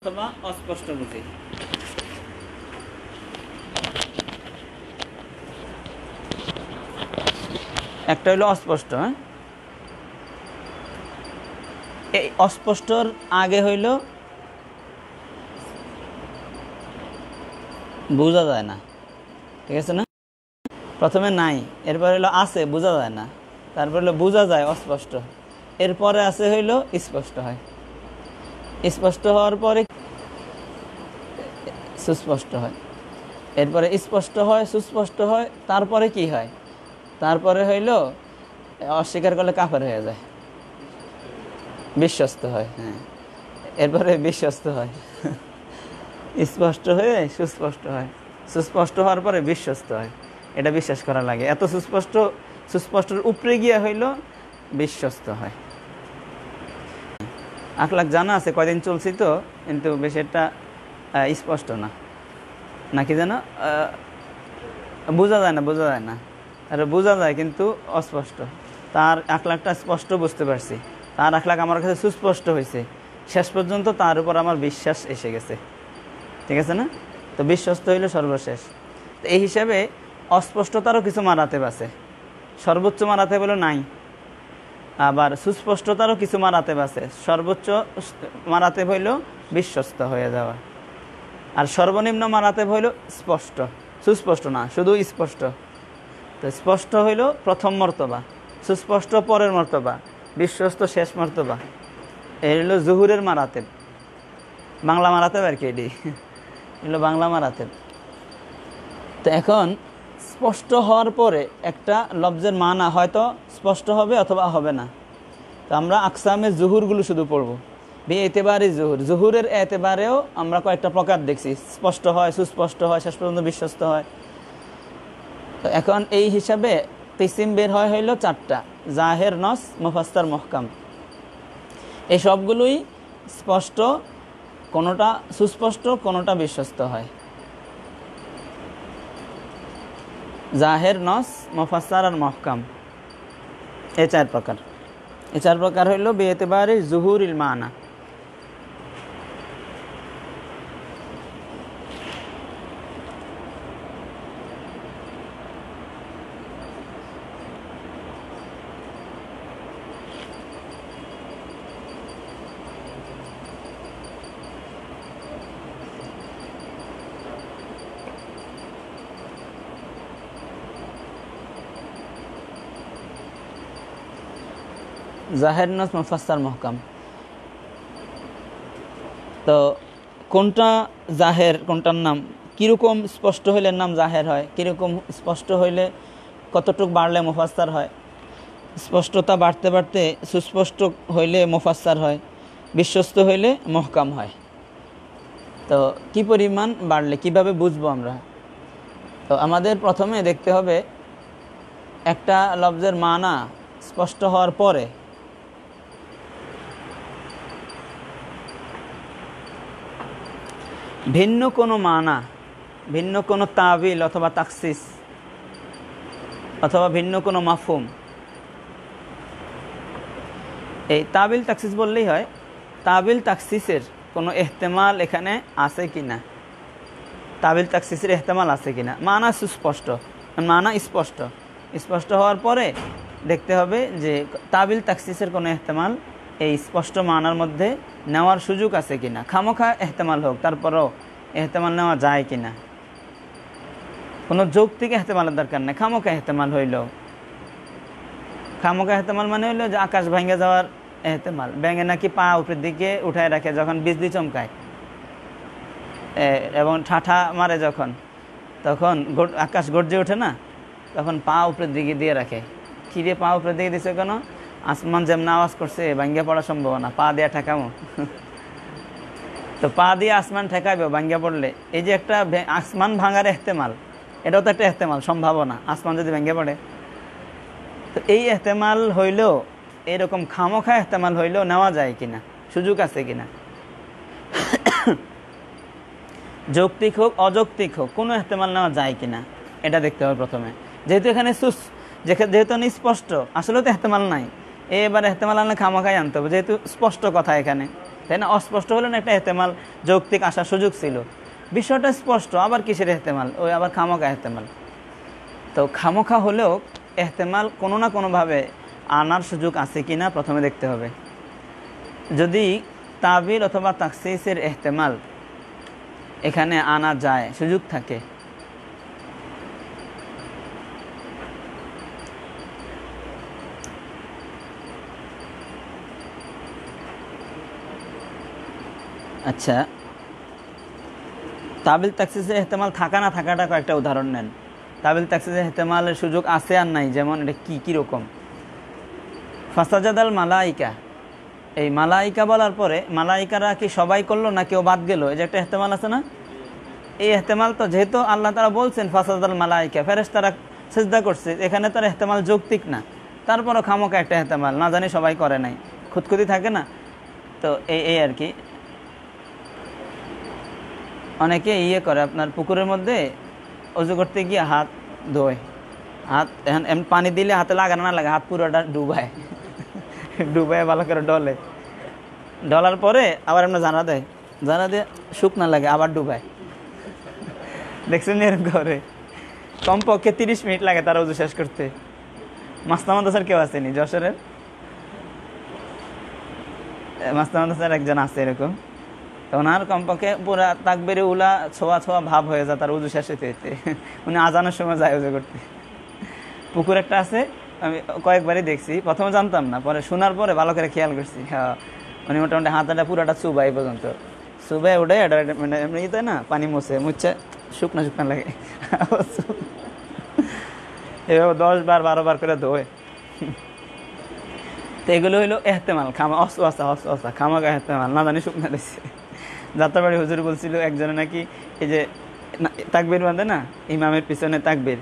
অথবা অস্পষ্ট বুঝি। একটা হলো অস্পষ্ট। এই অস্পষ্টর আগে হইল বোঝা যায় না, ঠিক আছে না? প্রথমে নাই, এরপর হইলো আছে বোঝা যায় না, তারপর হলো বোঝা যায় অস্পষ্ট, এরপরে আছে হইল স্পষ্ট হয়, স্পষ্ট হওয়ার পরে সুস্পষ্ট হয়, এরপরে স্পষ্ট হয় সুস্পষ্ট হয়, তারপরে কি হয়? তারপরে হইল অস্বীকার করলে কাফের হয়ে যায়, বিশ্বস্ত হয়। হ্যাঁ, এরপরে বিশ্বস্ত হয়, স্পষ্ট হয়ে সুস্পষ্ট হয়, সুস্পষ্ট হওয়ার পরে বিশ্বস্ত হয়। এটা বিশ্বাস করা লাগে। এত সুস্পষ্টর উপরে গিয়া হইল বিশ্বস্ত হয়। আখলাক জানা আছে, কয়দিন চলছি তো, কিন্তু বেশি একটা স্পষ্ট না, নাকি যেন বোঝা যায় না, আর বোঝা যায় কিন্তু অস্পষ্ট। তার আখলাকটা স্পষ্ট বুঝতে পারছি, তার আখলাক আমার কাছে সুস্পষ্ট হয়েছে, শেষ পর্যন্ত তার উপর আমার বিশ্বাস এসে গেছে, ঠিক আছে না? তো বিশ্বস্ত হইল সর্বশেষ। তো এই হিসাবে অস্পষ্টতারও কিছু মারাতেব আছে। সর্বোচ্চ মারাতেব হলো নাই, আবার সুস্পষ্টতারও কিছু মারাতেব আছে। সর্বোচ্চ মারাতেব হইল বিশ্বস্ত হয়ে যাওয়া, আর সর্বনিম্ন মারাতেব হইল স্পষ্ট, সুস্পষ্ট না, শুধু স্পষ্ট। তো স্পষ্ট হইল প্রথম মর্তবা, সুস্পষ্ট পরের মর্তবা, বিশ্বস্ত শেষ মর্তবা। এই হলো জুহুরের মারাতেব, বাংলা মারাতেব আর কি, এটি এগুলো বাংলা মারাতেব। তো এখন স্পষ্ট হওয়ার পরে একটা লফজের মানা হয়তো স্পষ্ট হবে অথবা হবে না। তো আমরা আকসামে জুহুরগুলো শুধু পড়ব। এতেবারে জুহুরের এতেবারেও আমরা কয়েকটা প্রকার দেখছি, স্পষ্ট হয়, সুস্পষ্ট হয়, শেষ পর্যন্ত বিশ্বস্ত হয়। তো এখন এই হিসাবে কিসিম বের হইল চারটা: জাহের, নস, মুফাসসার, মুহকাম। এই সবগুলোই স্পষ্ট, কোনোটা সুস্পষ্ট, কোনোটা বিশ্বস্ত হয়। জাহের, নস, মুফাসসার আর মুহকাম, এই চার প্রকার। এই চার প্রকার হইল বিএতিবারি জুহুরিল মানা। জাহের, নস, মুফাসসার, মুহকাম। তো কোনটা জাহের, কোনটার নাম কীরকম স্পষ্ট হইলে নাম জাহের হয়, কীরকম স্পষ্ট হইলে কতটুক বাড়লে মুফাসসার হয়, স্পষ্টতা বাড়তে বাড়তে সুস্পষ্ট হইলে মুফাসসার হয়, বিশ্বস্ত হইলে মুহকাম হয়। তো কি পরিমাণ বাড়লে কিভাবে বুঝবো আমরা? তো আমাদের প্রথমে দেখতে হবে একটা লফজের মানা স্পষ্ট হওয়ার পরে ভিন্ন কোনো মানা, ভিন্ন কোনো তাবিল অথবা তাকসিস অথবা ভিন্ন কোনো মাফহুম, এই তাবিল তাকসিস বললেই হয়, তাবিল তাকসিসের কোনো এহতেমাল এখানে আছে কিনা, তাবিল তাকসিসের এহতেমাল আছে কিনা। মানা সুস্পষ্ট, মানা স্পষ্ট, স্পষ্ট হওয়ার পরে দেখতে হবে যে তাবিল তাকসিসের কোনো এহতেমাল এই স্পষ্ট মানার মধ্যে নেওয়ার সুযোগ আছে কিনা। খামোখা এহতেমাল হোক, তারপরও এহতেমাল নেওয়া যায় কিনা। কোনো যৌক্তিক এহতেমালের দরকার নেই, খামোখা এহতেমাল হইল। খামোখা এহতেমাল মানে হইল যে আকাশ ভেঙে যাওয়ার এহতেমাল। ব্যাঙে নাকি পা উপরের দিকে উঠায় রাখে যখন বিজলি চমকায় এবং ঠাঠা মারে যখন, তখন আকাশ গর্জে ওঠে না, তখন পা উপরের দিকে দিয়ে রাখে। কি দিয়ে পা উপরের দিকে দিছে কেন? আসমান যেমন আওয়াজ করছে ভাঙ্গা পড়ার সম্ভাবনা, পা দিয়ে ঠেকামো। তো পা দিয়ে আসমান ঠেকাইবে ভাঙ্গা পড়লে, এই যে একটা আসমান ভাঙার এহতেমাল, এটাও তো একটা এহতেমাল, সম্ভাবনা, আসমান যদি ভেঙে পড়ে। তো এই এহতেমাল হইলেও, এরকম খামোখা এহতেমাল হইলেও নেওয়া যায় কিনা, সুযোগ আছে কিনা। যৌক্তিক হোক অযৌক্তিক হোক, কোনো এহতেমাল নেওয়া যায় কিনা এটা দেখতে হবে প্রথমে। যেহেতু এখানে যেহেতু স্পষ্ট, আসলে তো এহতেমাল নাই, এবার এহতেমাল আনলে খামোখাই আনতে হবে, যেহেতু স্পষ্ট কথা এখানে। তাই না? অস্পষ্ট হলে না একটা এহতেমাল যৌক্তিক আসার সুযোগ ছিল, বিষয়টা স্পষ্ট, আবার কিসের এহতেমাল, ওই আবার খামোখা এহতেমাল। তো খামোখা হলেও এহতেমাল কোনো না কোনোভাবে আনার সুযোগ আছে কি না প্রথমে দেখতে হবে। যদি তাবিল অথবা তাকসিসের এহতেমাল এখানে আনা যায়, সুযোগ থাকে, আচ্ছা তাবিল তাকসিসের এহতেমাল থাকা না থাকাটা কয়েকটা উদাহরণ নেন। তাবিল তাকসিসের এহতেমালের সুযোগ আছে আর নাই, যেমন এটা কি রকম? ফাসাজাদাল মালাইকা, এই মালাইকা বলার পরে মালাইকারা কি সবাই করলো না কেউ বাদ গেল, এই যে একটা এহতেমাল আছে না? এই এহতেমাল তো যেহেতু আল্লাহ তাআলা বলছেন ফাসাজাদাল মালাইকা, ফেরেশতারা সিজদা করছে, এখানে তার এহতেমাল যৌক্তিক না, তারপরও খামোকা একটা এহতেমাল, না জানি সবাই করে নাই, খুঁতখুঁতি থাকে না। তো এই আর কি, অনেকে করে আপনার পুকুরের মধ্যে অজু করতে গিয়ে হাত ধোয়, হাত এমন পানি দিলে হাতে লাগানো না লাগে, হাত পুরোটা ডুবায় ডুবায় ভালো করে ডলে, ডলার পরে আবার এমন জানা দিয়ে শুকনা লাগে, আবার ডুবায়। দেখছেন এরকম করে? কমপক্ষে 30 মিনিট লাগে তার অজু শেষ করতে। মাস্তা মাদ্রাসার কেউ আসেনি যশোরের? মাস্তা মাদ্রাসার একজন আছে এরকম, তো ওনার কমপক্ষে পুরা তাকবীরে উলা ছোঁয়া ছোঁয়া ভাব হয়ে যায় তার উজু শেষ হতে হতে, উনি আজানের সময় যায় উজু করতে। পুকুর একটা আছে, আমি কয়েকবারই দেখছি, প্রথমে জানতাম না, পরে শোনার পরে ভালো করে খেয়াল করছি। হ্যাঁ, উনি মোটামুটি হাতটা পুরাটা চুবাই পর্যন্ত, চুবাই উঠে এটা মানে এমনি তাই না, পানি মুছে শুকনা লাগে, এভাবে 10 বার 12 বার করে ধোয়। তো এগুলো হইলো এহতেমাল, খামাকা এহতেমাল, না জানি শুকনা দিচ্ছে। যাত্রাবাড়ি হুজুর বলছিল একজনে নাকি এই যে তাকবীর বাঁধে না ইমামের পিছনে তাকবীর,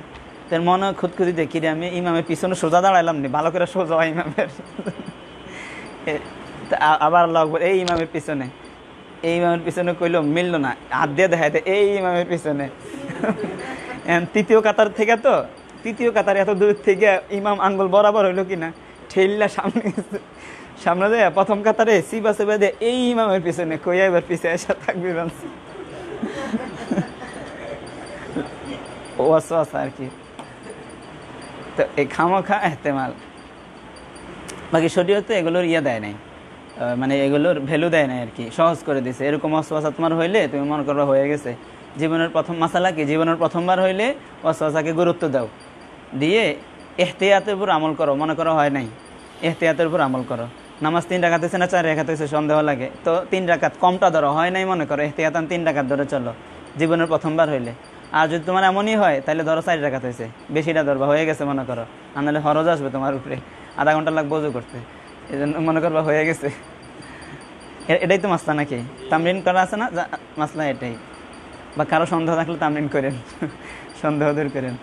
তার মনে খুঁতখুঁতি দেখি রে আমি ইমামের পিছনে সোজা দাঁড়াইলাম নি, ভালো করে সোজা হয় ইমামের, আবার লাগবে এই ইমামের পিছনে কইলো মিললো না, হাত দিয়ে দেখাইতে এই ইমামের পিছনে। তৃতীয় কাতার থেকে, তো তৃতীয় কাতার এত দূর থেকে ইমাম আঙ্গুল বরাবর হইলো কিনা, ঠেললা সামনে যায়, প্রথম কাতারে সিবাসে বেঁধে এই ইমামের পিছনে কইয়া এবার পিছে এসে থাকবি বানছি ওয়াসওয়াসা আর কি। তো এই খামোখা এহতেমাল, বাকি শরীয়তে এগুলোর দেয় নাই, মানে এগুলোর ভ্যালু দেয় নাই আর কি, সহজ করে দিছে। এরকম ওয়াসওয়াসা তোমার হইলে তুমি মনে করো হয়ে গেছে, জীবনের প্রথম মাসালা কি, জীবনের প্রথমবার হইলে ওয়াসওয়াসাকে গুরুত্ব দাও, দিয়ে এহতিয়াতের উপর আমল করো, মনে করো হয় নাই, এহতিয়াতের উপর আমল করো। নামাজ 3 রাকাত হয়েছে না 4 রাকাত হয়েছে সন্দেহ লাগে, তো 3 রাকাত কমটা ধরো, হয় নাই মনে করো, এহতিয়াতান 3 রাকাত ধরে চলো জীবনের প্রথমবার হইলে। আর যদি তোমার এমনই হয় তাহলে ধরো 4 রাকাত হয়েছে, বেশিটা ধরবা, হয়ে গেছে মনে করো, আর নাহলে খরচ আসবে তোমার উপরে, আধা ঘন্টা লাগবে ওযু করতে, এই জন্য মনে করবা হয়ে গেছে। এটাই তো মাসলা নাকি, তামরিন করা আছে না মাসলা এটাই। বা কারো সন্দেহ থাকলে তামরিন করেন, সন্দেহ দূর করেন।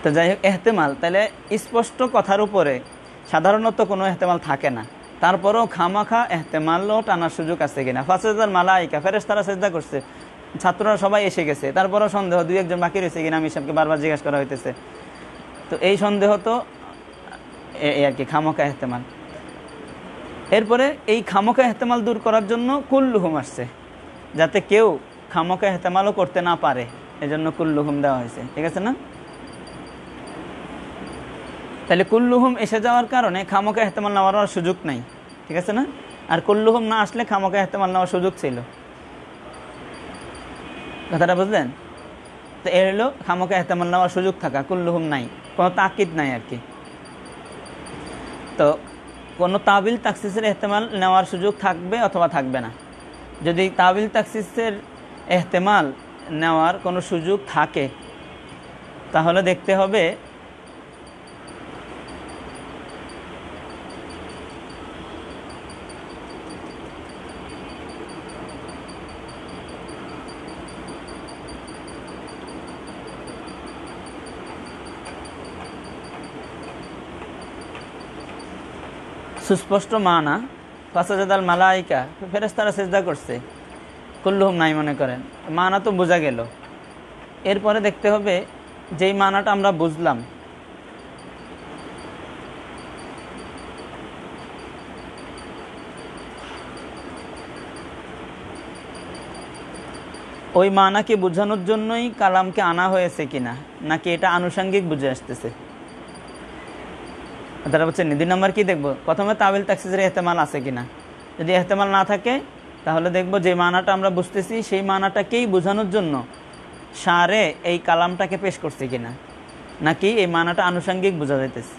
তো যাই হোক, এহতেমাল তাহলে স্পষ্ট কথার উপরে সাধারণত কোনো এহতেমাল থাকে না, তারপরেও খামাখা এহতেমালও টানার সুযোগ আছে কিনা। ফাসাজাদাল মালাইকা, ফেরেশতারা সিজদা করছে, ছাত্ররা সবাই এসে গেছে, তারপরেও সন্দেহ 2-1 বাকি রয়েছে কিনা, আমি সবকে বারবার জিজ্ঞাসা করা হইতেছে। তো এই সন্দেহ তো এই আর কি খামাখা এহতেমাল। এরপরে এই খামাখা এহতেমাল দূর করার জন্য কুল্লুহুম আসছে, যাতে কেউ খামাখা এহতেমালও করতে না পারে, এজন্য কুল্লুহুম দেওয়া হয়েছে, ঠিক আছে না? তাহলে কুল্লুহুম এসে যাওয়ার কারণে খামোকা এহতেমাল নেওয়ার সুযোগ নাই, ঠিক আছে না? আর কুল্লুহুম না আসলে খামোকা এহতেমাল নেওয়ার সুযোগ ছিল, কথাটা বুঝলেন? তো এর হলো খামোকা এহতেমাল নেওয়ার সুযোগ থাকা, কুল্লুহুম নাই, কোনো তাকিদ নাই আর কি। তো কোনো তাবিল তাকসিসের এহতেমাল নেওয়ার সুযোগ থাকবে অথবা থাকবে না। যদি তাবিল তাকসিসের এহতেমাল নেওয়ার কোনো সুযোগ থাকে তাহলে দেখতে হবে সুস্পষ্ট মানা, ফাসাজাদাল মালাইকা, ফেরেশতারা সিজদা করছে, কুল্লুহুম নাই মনে করেন, মানা তো বোঝা গেল। এরপরে দেখতে হবে যেই মানাটা আমরা বুঝলাম ওই মানাকে বোঝানোর জন্যই কালামকে আনা হয়েছে কিনা, নাকি এটা আনুষঙ্গিক বুঝে আসতেছে। তারা বলছেন 2 নম্বর কি দেখবো, প্রথমে তাবিল তাকসিসের এহতেমাল আছে কিনা। যদি এহতেমাল না থাকে তাহলে দেখবো যে মানাটা আমরা বুঝতেছি সেই মানাটাকেই বোঝানোর জন্য সারে এই কালামটাকে পেশ করছে কিনা, নাকি এই মানাটা আনুষঙ্গিক বোঝা যাইতেছে।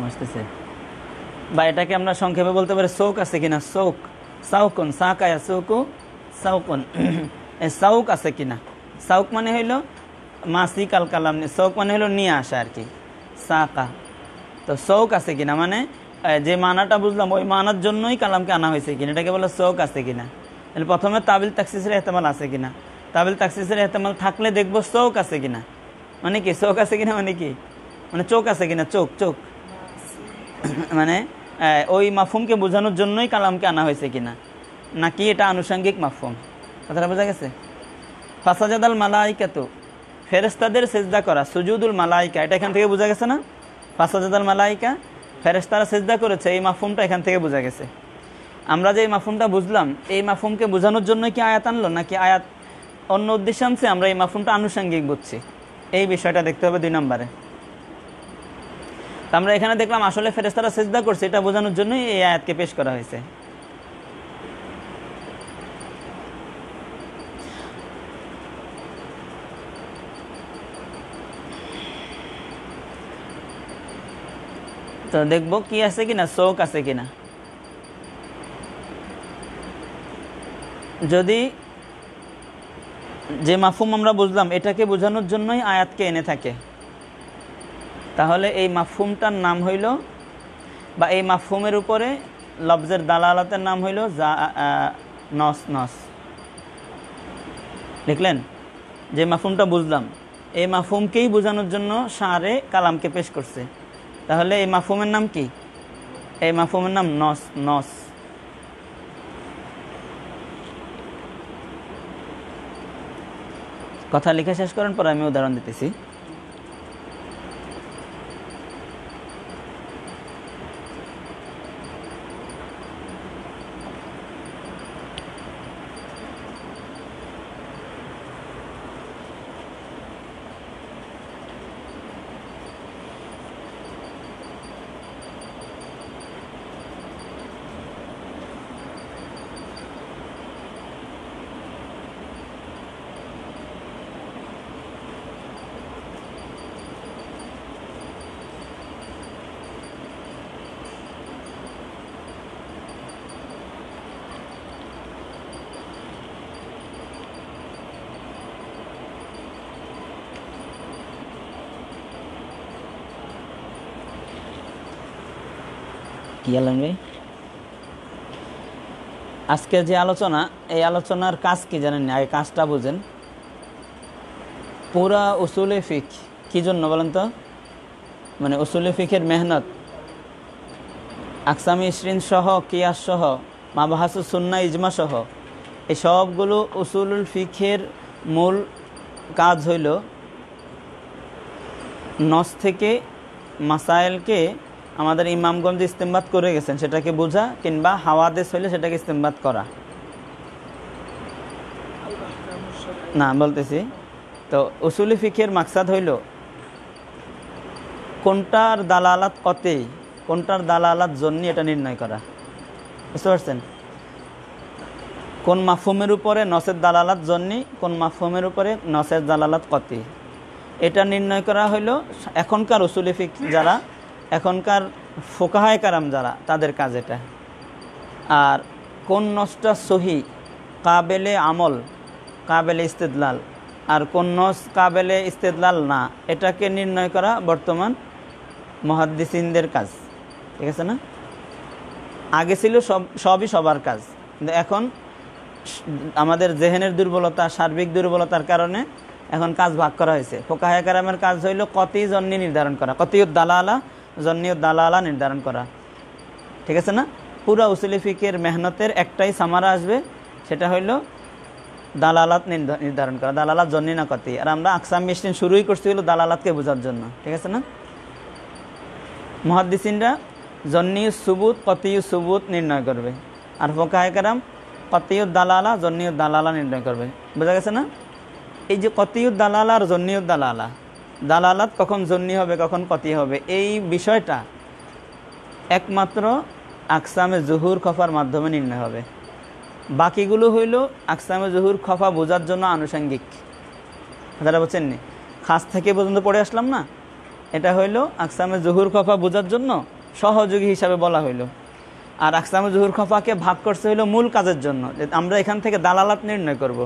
বুঝতেছে বা এটাকে আমরা সংক্ষেপে বলতে পারি সৌক আছে কিনা, সৌক, সাউকুন, সাকায়া সৌকু সাউকুন, সাউক আছে কিনা। সাউক মানে হইল মাসিক আল কালাম, সৌক মানে হইল নিয়ে আসা আর কি, সাকা। তো সৌক আছে কিনা মানে যে মানাটা বুঝলাম ওই মানার জন্যই কালামকে আনা হয়েছে কিনা, এটাকে বলে সৌক আছে কিনা। তাহলে প্রথমে তাবিল তাকসিসের এহতেমাল আছে কিনা, তাবিল তাকসিসের এহতেমাল থাকলে দেখবো সৌক আছে কিনা। মানে কি চোখ আছে কিনা, মানে কি মানে চোখ আছে কিনা, চোখ চোখ মানে ওই মাফহুমকে বোঝানোর জন্যই কালামকে আনা হয়েছে কিনা, নাকি এটা আনুষঙ্গিক মাফহুম। কথাটা বোঝা গেছে। ফাসাজাদাল মালাইকাতু, ফেরেশতাদের সিজদা করা, সুজুদুল মালাইকা, এটা এখান থেকে বোঝা গেছে না। ফাসাজাদাল মালাইকা, ফেরেশতারা সিজদা করেছে, এই মাফহুমটা এখান থেকে বোঝা গেছে। আমরা যে এই মাফহুমটা বুঝলাম, এই মাফহুমকে বোঝানোর জন্য কি আয়াত আনলো, নাকি আয়াত অন্য উদ্দেশ্যাংশে আমরা এই মাফহুমটা আনুষঙ্গিক বুঝছি, এই বিষয়টা দেখতে হবে 2 নম্বরে। আমরা এখানে দেখলাম আসলে ফেরেশতারা সিজদা করছে, এটা বোঝানোর জন্যই এই আয়াতকে পেশ করা হয়েছে। তো দেখবো কি আছে কিনা, চোখ আছে কিনা। যদি যে মাফহুম আমরা বুঝলাম এটাকে বোঝানোর জন্যই আয়াতকে এনে থাকে, তাহলে এই মাফহুমটার নাম হইল, বা এই মাফহুমের উপরে লফজের দালালাতের নাম হইল নস। নস লিখলেন, যে মাফহুমটা বুঝলাম এই মাফহুমকেই বোঝানোর জন্য সারে কালামকে পেশ করছে, তাহলে এই মাফহুমের নাম কি, এই মাফহুমের নাম নস। নস কথা লিখে শেষ করেন, পরে আমি উদাহরণ দিতেছি। কি আলেন ভাই, আজকের যে আলোচনা, এই আলোচনার কাজ কি জানেন, আগে কাজটা বুঝেন। পুরা উসুলে ফিক কি জন্য বলেন তো, মানে উসুলে ফিকের মেহনত, আকসামি ইসরিন সহ, কিয়াস সহ, মাবাহাসুস সুন্নাহ ইজমা সহ, এই সবগুলো উসুলুল ফিকের মূল কাজ হইল নস থেকে মাসাইলকে আমাদের ইমামগঞ্জ ইস্তেমবাদ করে গেছেন সেটাকে বোঝা, কিংবা হাওয়াদেস হইলে সেটাকে ইস্তেমবাদ করা। না বলতেছি তো উসুলি ফিকের মাকসাদ হইল কোনটার দালালাত কতে, কোনটার দালালাত জন্য এটা নির্ণয় করা। বুঝতে পারছেন, কোন মাফহুমের উপরে নসের দালালাত জন্নি, কোন মাফহুমের উপরে নসের দালালাত কতে, এটা নির্ণয় করা হইল এখনকার উসুলি ফিক যারা, এখনকার ফোকাহায়ে কারাম যারা, তাদের কাজ এটা। আর কোন নসটা সহি, কাবেলে আমল, কাবেলে ইস্তেদলাল, আর কোন নস কাবেলে ইস্তেদলাল না, এটাকে নির্ণয় করা বর্তমান মুহাদ্দিসিনদের কাজ। ঠিক আছে না, আগে ছিল সবই সবার কাজ, কিন্তু এখন আমাদের জেহেনের দুর্বলতা, সার্বিক দুর্বলতার কারণে এখন কাজ ভাগ করা হয়েছে। ফুকাহায়ে কেরামের কাজ হইল কতি জন্নি নির্ধারণ করা, কতিউদ দালালা জন্নিউদ দালালা নির্ধারণ করা, ঠিক আছে না? পুরা উসুলি ফিকের মেহনতের একটাই সামারা আসবে, সেটা হইল দালালাত নির্ধারণ করা, দালালাত জন্নি না কতি। আর আমরা আকসাম মিশন শুরুই করছি হলো দালালাতকে বোঝার জন্য, ঠিক আছে না? মুহাদ্দিসিনরা জন্নিউস সুবুত কতিউস সুবুত নির্ণয় করবে, আর ফুকাহায়ে কেরাম কতিউদ দালালা জন্নিউদ দালালা নির্ণয় করবে। বোঝা গেছে না? এই যে কতিউদ দালালা আর জন্নিউদ দালালা, দালালাত কখন জন্নি হবে কখন কতি হবে, এই বিষয়টা একমাত্র আকসামে জুহুর খফার মাধ্যমে নির্ণয় হবে। বাকিগুলো হইল আকসামে জুহুর খফা বোঝার জন্য আনুষঙ্গিক। আপনারা বলছেন নি, খাস থেকে পর্যন্ত পড়ে আসলাম না, এটা হইল আকসামে জুহুর খফা বোঝার জন্য সহযোগী হিসাবে বলা হইল। আর আকসামে জুহুর খফাকে ভাগ করতে হইল মূল কাজের জন্য, যে আমরা এখান থেকে দালালাত নির্ণয় করব।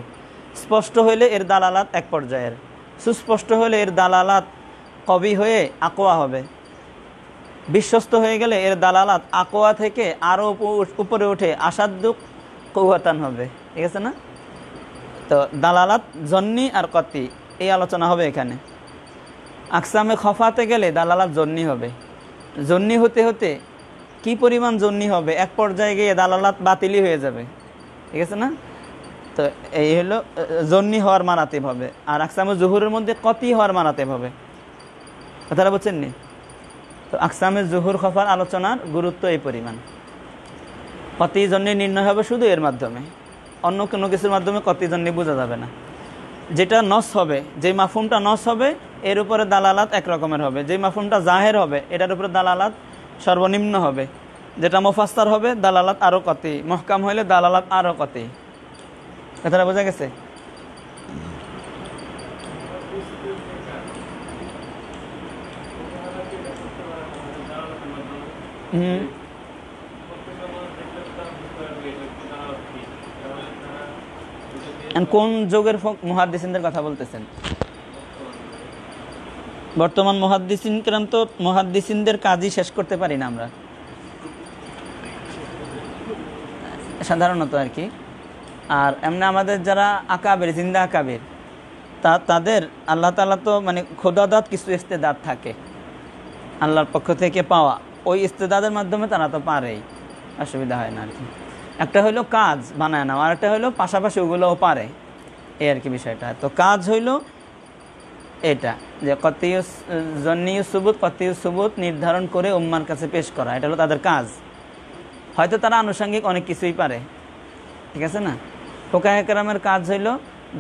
স্পষ্ট হইলে এর দালালাত এক পর্যায়ের, সুস্পষ্ট হলে এর দালালাত কবি হয়ে আকোয়া হবে, বিশ্বস্ত হয়ে গেলে এর দালালাত আকোয়া থেকে আরও উপরে উঠে আসাদ্দুক কৌহাতান হবে, ঠিক আছে না? তো দালালাত জন্নি আর কতি এই আলোচনা হবে এখানে। আকসামে খফাতে গেলে দালালাত জন্নি হবে, জন্নি হতে হতে কি পরিমাণ জন্নি হবে, এক পর্যায়ে গিয়ে দালালাত বাতিলই হয়ে যাবে, ঠিক আছে না? তো এই হলো জন্নি হওয়ার মারাতেব হবে, আর আকসামে জুহুরের মধ্যে কতি হওয়ার মারাতেব হবে। কথাটা বলছেন নি? তো আকসামে জুহুর খফার আলোচনার গুরুত্ব এই পরিমাণ। কতি জন্নি নির্ণয় হবে শুধু এর মাধ্যমে, অন্য কোনো কিছুর মাধ্যমে কতি জন্নি বোঝা যাবে না। যেটা নস হবে, যে মাফহুমটা নস হবে এর উপরে দালালাত এক রকমের হবে, যে মাফহুমটা জাহের হবে এটার উপরে দালালাত সর্বনিম্ন হবে, যেটা মুফাসসার হবে দালালাত আরও কতি, মুহকাম হইলে দালালাত আরও কতি। কথাটা বোঝা গেছে? কোন যুগের মুহাদ্দিসিনদের কথা বলতেছেন? বর্তমান মুহাদ্দিসিন কেরাম তো মুহাদ্দিসিনদের কাজই শেষ করতে পারি না আমরা সাধারণত আর কি। আর এমনি আমাদের যারা আকাবের, জিন্দা আকাবের, তাদের আল্লাহ তাআলা তো মানে খোদাদাত কিছু ইস্তেদাদ থাকে আল্লাহর পক্ষ থেকে পাওয়া, ওই ইস্তেদাদের মাধ্যমে তারা তো পারেই, অসুবিধা হয় না আর কি। একটা হইলো কাজ বানায় নেওয়া, আর একটা হইলো পাশাপাশি ওগুলোও পারে, এই আর কি বিষয়টা। তো কাজ হইলো এটা যে কতিউস জন্নিউস সুবুত কতিউস সুবুত নির্ধারণ করে উম্মার কাছে পেশ করা, এটা হলো তাদের কাজ। হয়তো তারা আনুষঙ্গিক অনেক কিছুই পারে, ঠিক আছে না? ফুকাহায়ে কেরামের কাজ হইল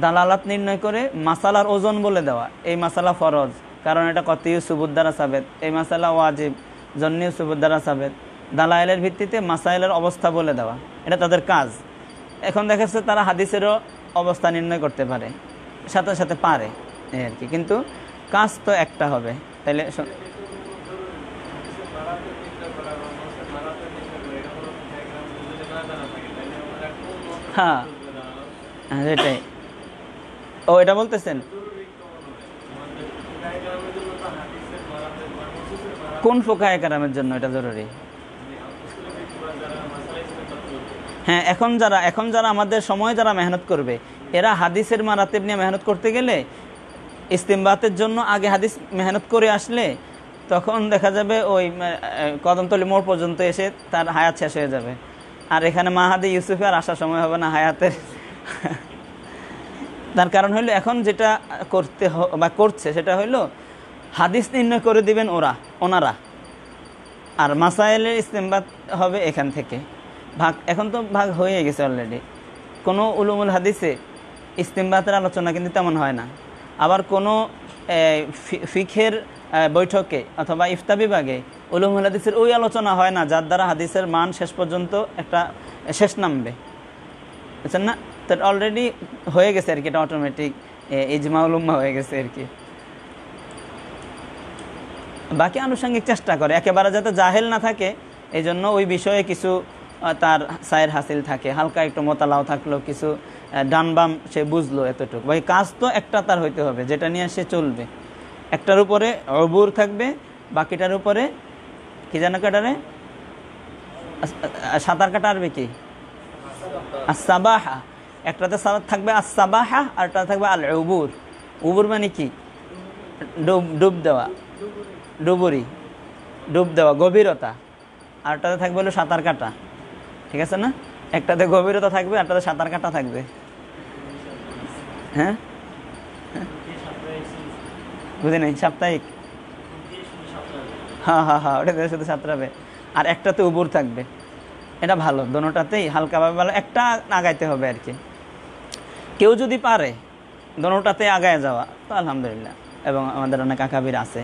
দালালাত নির্ণয় করে মাসালার ওজন বলে দেওয়া, এই মাসালা ফরজ কারণ এটা কতিউস সুবুত দ্বারা সাবেত, এই মাসালা ওয়াজিব জন্নিউস সুবুত দ্বারা সাবেত, দালাইলের ভিত্তিতে মাসাইলের অবস্থা বলে দেওয়া, এটা তাদের কাজ। এখন দেখা যাচ্ছে তারা হাদিসেরও অবস্থা নির্ণয় করতে পারে, সাথে সাথে পারে এই আর কি, কিন্তু কাজ তো একটা হবে। তাইলে হ্যাঁ সেটাই, ও এটা বলতেছেন কোন ফুকাহায়ে কেরামের জন্য এটা জরুরি? হ্যাঁ, এখন যারা আমাদের সময় যারা মেহনত করবে, এরা হাদিসের মারাতেব নিয়ে মেহনত করতে গেলে ইস্তিমবাতের জন্য আগে হাদিস মেহনত করে আসলে তখন দেখা যাবে ওই কদমতলী মোড় পর্যন্ত এসে তার হায়াত শেষ হয়ে যাবে। আর এখানে মাহাদি ইউসুফে আর আসার সময় হবে না হায়াতের। তার কারণ হইলো এখন যেটা করতে বা করছে সেটা হইলো হাদিস নির্ণয় করে দিবেন ওনারা, আর মাসাইলের ইস্তিমবাত হবে এখান থেকে। এখন তো ভাগ হয়ে গেছে অলরেডি। কোনো উলুমুল হাদিসে ইস্তিমবাতের আলোচনা কিন্তু তেমন হয় না, আবার কোনো ফিকহের বৈঠকে অথবা ইফতা বিভাগে উলুমুল হাদিসের ওই আলোচনা হয় না যার দ্বারা হাদিসের মান শেষ পর্যন্ত একটা শেষ নামবে, বুঝছেন না? তো অলরেডি হয়ে গেছে আর কি, এটা অটোমেটিক ইজমাউল উম্মাহ হয়ে গেছে আর কি। বাকি আনুষঙ্গিক চেষ্টা করে একেবারে যাতে জাহেল না থাকে, এই জন্য ওই বিষয়ে কিছু তার সায়ের হাসিল থাকে, হালকা একটু মোতালাও থাকলো, কিছু ডান বাম সে বুঝলো, এতটুকু। ভাই কাজ তো একটা তার হইতে হবে যেটা নিয়ে সে চলবে, একটার উপরে অবুর থাকবে, বাকিটার উপরে কি যেন কাটারে সাঁতার কাটা আসবে কি আস-সাবাহা, একটাতে থাকবে আস-সাবাহা আর একটা থাকবে আল-উবুর। উবুর মানে কি? ডুব দেওয়া, ডুবুরি, ডুব দেওয়া, গভীরতা। আরটাতে থাকবে হলো সাঁতার কাটা, ঠিক আছে না? একটাতে গভীরতা থাকবে, আরটাতে সাঁতার কাটা থাকবে। হ্যাঁ, বুঝি নাই, সাপ্তাহিক। হ্যাঁ হ্যাঁ হ্যাঁ, ওটা শুধু সাঁতরাবে। আর একটাতে উবুর থাকবে। এটা ভালো, দোনোটাতেই হালকাভাবে ভালো, একটা আগাইতে হবে আর কি। কেউ যদি পারে দোনোটাতে আগায় যাওয়া তো আলহামদুলিল্লাহ, এবং আমাদের অনেক আকাবির আছে।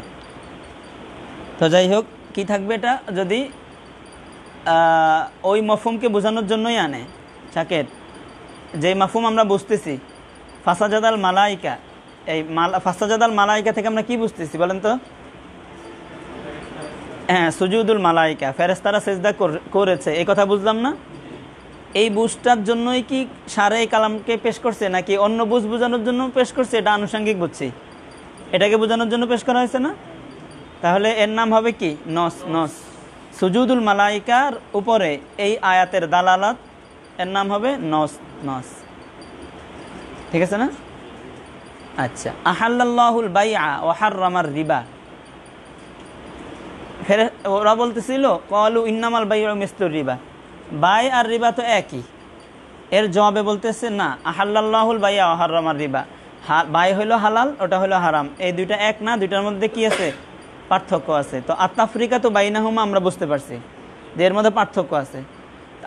তো যাই হোক, কি থাকবে এটা যদি ওই মফহুমকে বোঝানোর জন্যই আনে শাকের, যে মফহুম আমরা বুঝতেছি ফাসাজাদাল মালাইকা, এই ফাসাজাদাল মালাইকা থেকে আমরা কি বুঝতেছি বলেন তো? হ্যাঁ, সুজুদুল মালাইকা, ফেরেশতারা সিজদা করেছে, এই কথা বুঝলাম না? এই বুঝটার জন্যই কি সারে কালামকে পেশ করছে, নাকি অন্য বুঝ বোঝানোর জন্য পেশ করছে? এটা আনুষঙ্গিক বুঝছি, এটাকে বোঝানোর জন্য পেশ করা হয়েছে না? তাহলে এর নাম হবে কি? নস। নস, সুজুদুল মালাইকার উপরে এই আয়াতের দালালাত, এর নাম হবে নস। নস, ঠিক আছে না? আচ্ছা, আহাল্লাল্লাহুল বাইআ ওয়া হাররামার রিবা, ওরা বলতেছিল ক্বালু ইন্নামাল বাইউ মিসলুর রিবা, বাই আর রিবা তো একই। এর জবাবে বলতেছে না, আহাল্লাল্লাহুল বাইআ ওয়া হাররামার রিবা, বাই হইলো হালাল, ওটা হইলো হারাম, এই দুইটা এক না, দুইটার মধ্যে কি আছে? পার্থক্য আছে। তো আত্তাফরিকা তো বাইনাহুমা আমরা বুঝতে পারছি যে এর মধ্যে পার্থক্য আছে।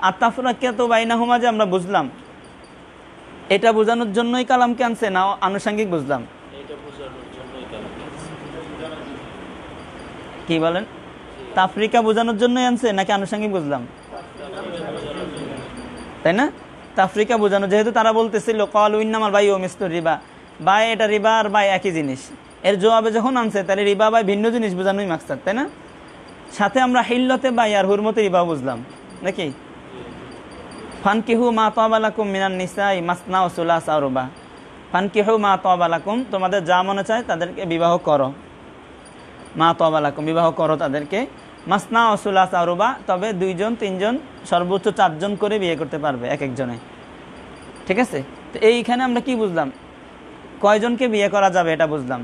আত্তাফরিকা তো বাইনাহুমা যে আমরা বুঝলাম, এটা বোঝানোর জন্যই কালামকে আনছে না আনুষঙ্গিক বুঝলাম? কি বলেন? তাফরিকা বোঝানোর জন্যই আনছে নাকি আনুষঙ্গিক বুঝলাম? তাই না? তাফরিকা বোঝানো, যেহেতু তারা বলতেছিল ক্বালু ইন্নামাল বাইউ মিসলুর রিবা, বাই এটা রিবা আর বাই একই জিনিস, এর জবাবে যখন আনছে তাহলে রিবা বাই ভিন্ন জিনিস বোঝানোই মাকসাদ, তাই না? সাথে আমরা হিল্লতে বাই আর হুরমতে রিবা বুঝলাম নাকি? ফানকিহু মা তাবা লাকুম মিনান নিসাই মাসনা ওয়া সুলাসা ওয়া রুবা, ফানকিহু মা তাবা লাকুম, তোমাদের যা মনে চায় তাদেরকে বিবাহ করো, মা তাবা লাকুম, বিবাহ করো তাদেরকে, মাসনা ওয়া সুলাসা ওয়া রুবা, তবে 2 জন 3 জন সর্বোচ্চ 4 জন করে বিয়ে করতে পারবে এক একজনে, ঠিক আছে? তো এইখানে আমরা কি বুঝলাম? কয়জনকে বিয়ে করা যাবে এটা বুঝলাম।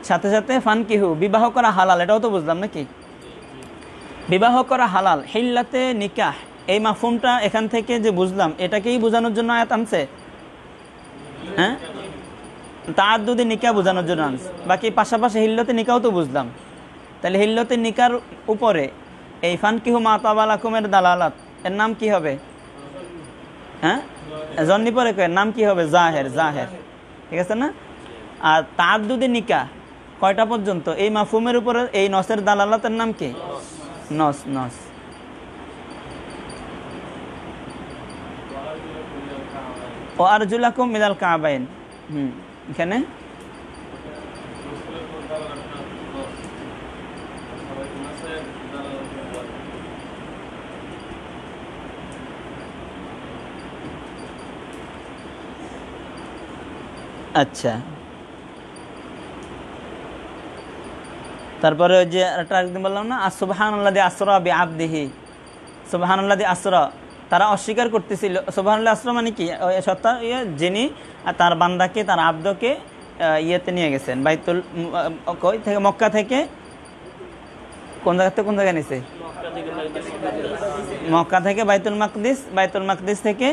সাথে সাথে ফানকিহু, বিবাহ করা হালাল, এটাও তো বুঝলাম নাকি? বিবাহ করা হালাল, হিল্লাতে নিকাহ, এই মাফহুমটা এখান থেকে যে বুঝলাম, এটাকেই বোঝানোর জন্য আয়াত আনছে। হ্যাঁ, তাআদ্দুদে নিকাহ বোঝানোর জন্য আনছে। বাকি পাশাপাশি হিল্লতে নিকাহও তো বুঝলাম। তাহলে হিল্লতে নিকার উপরে এই ফানকিহু মা তাবা লাকুমের দালালাত, এর নাম কি হবে? হ্যাঁ, জন্নি পরে এর নাম কি হবে? জাহের। জাহের, ঠিক আছে না? আর তাআদ্দুদে নিকাহ কয়টা পর্যন্ত? এই মাফহুমের উপরে এই নসের দালালাতের নাম কি? নস। নস, ও আরজুলাকুম মিনাল কাবাইন। এখানে আচ্ছা, তারপরে ওই যে একদিন বললাম না, সুবহানাল্লাযী আসরা বিআবদিহি, সুবহানাল্লাযী আসরা, তারা অস্বীকার করতেছিল। সুবহানাল্লাহ আসরা মানে কি? সত্তা যিনি তার বান্দাকে, তার আব্দকে ইয়েতে নিয়ে গেছেন, বাইতুল থেকে, মক্কা থেকে, কোন জায়গা থেকে কোন জায়গায় নিছে? মক্কা থেকে বাইতুল মাকদিস, বাইতুল মাকদিস থেকে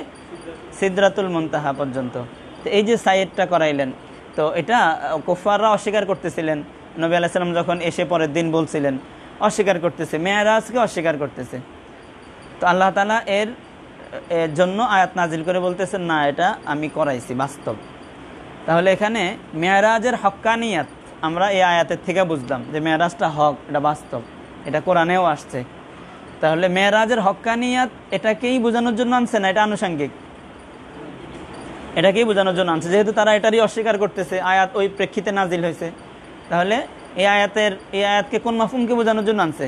সিদরাতুল মুনতাহা পর্যন্ত। তো এই যে সাইয়েদটা করাইলেন, তো এটা কুফাররা অস্বীকার করতেছিলেন। নবী আলাইহিস সালাম যখন এসে পরের দিন বলছিলেন, অস্বীকার করতেছে, মেরাজকে অস্বীকার করতেছে। তো আল্লাহ তাআলা এর জন্য আয়াত নাজিল করে বলতেছেন, না, এটা আমি করাইছি বাস্তব। তাহলে এখানে মেরাজের হক্কানিয়াত আমরা এই আয়াতের থেকে বুঝলাম যে মেরাজটা হক, এটা বাস্তব, এটা কোরআনেও আসছে। তাহলে মেরাজের হক্কানিয়াত এটাকেই বোঝানোর জন্য আনছে না এটা আনুষঙ্গিক? এটাকেই বোঝানোর জন্য আনছে, যেহেতু তারা এটারই অস্বীকার করতেছে, আয়াত ওই প্রেক্ষিতে নাজিল হয়েছে। তাহলে এই আয়াতকে কোন মাফহুমকে বোঝানোর জন্য আনছে?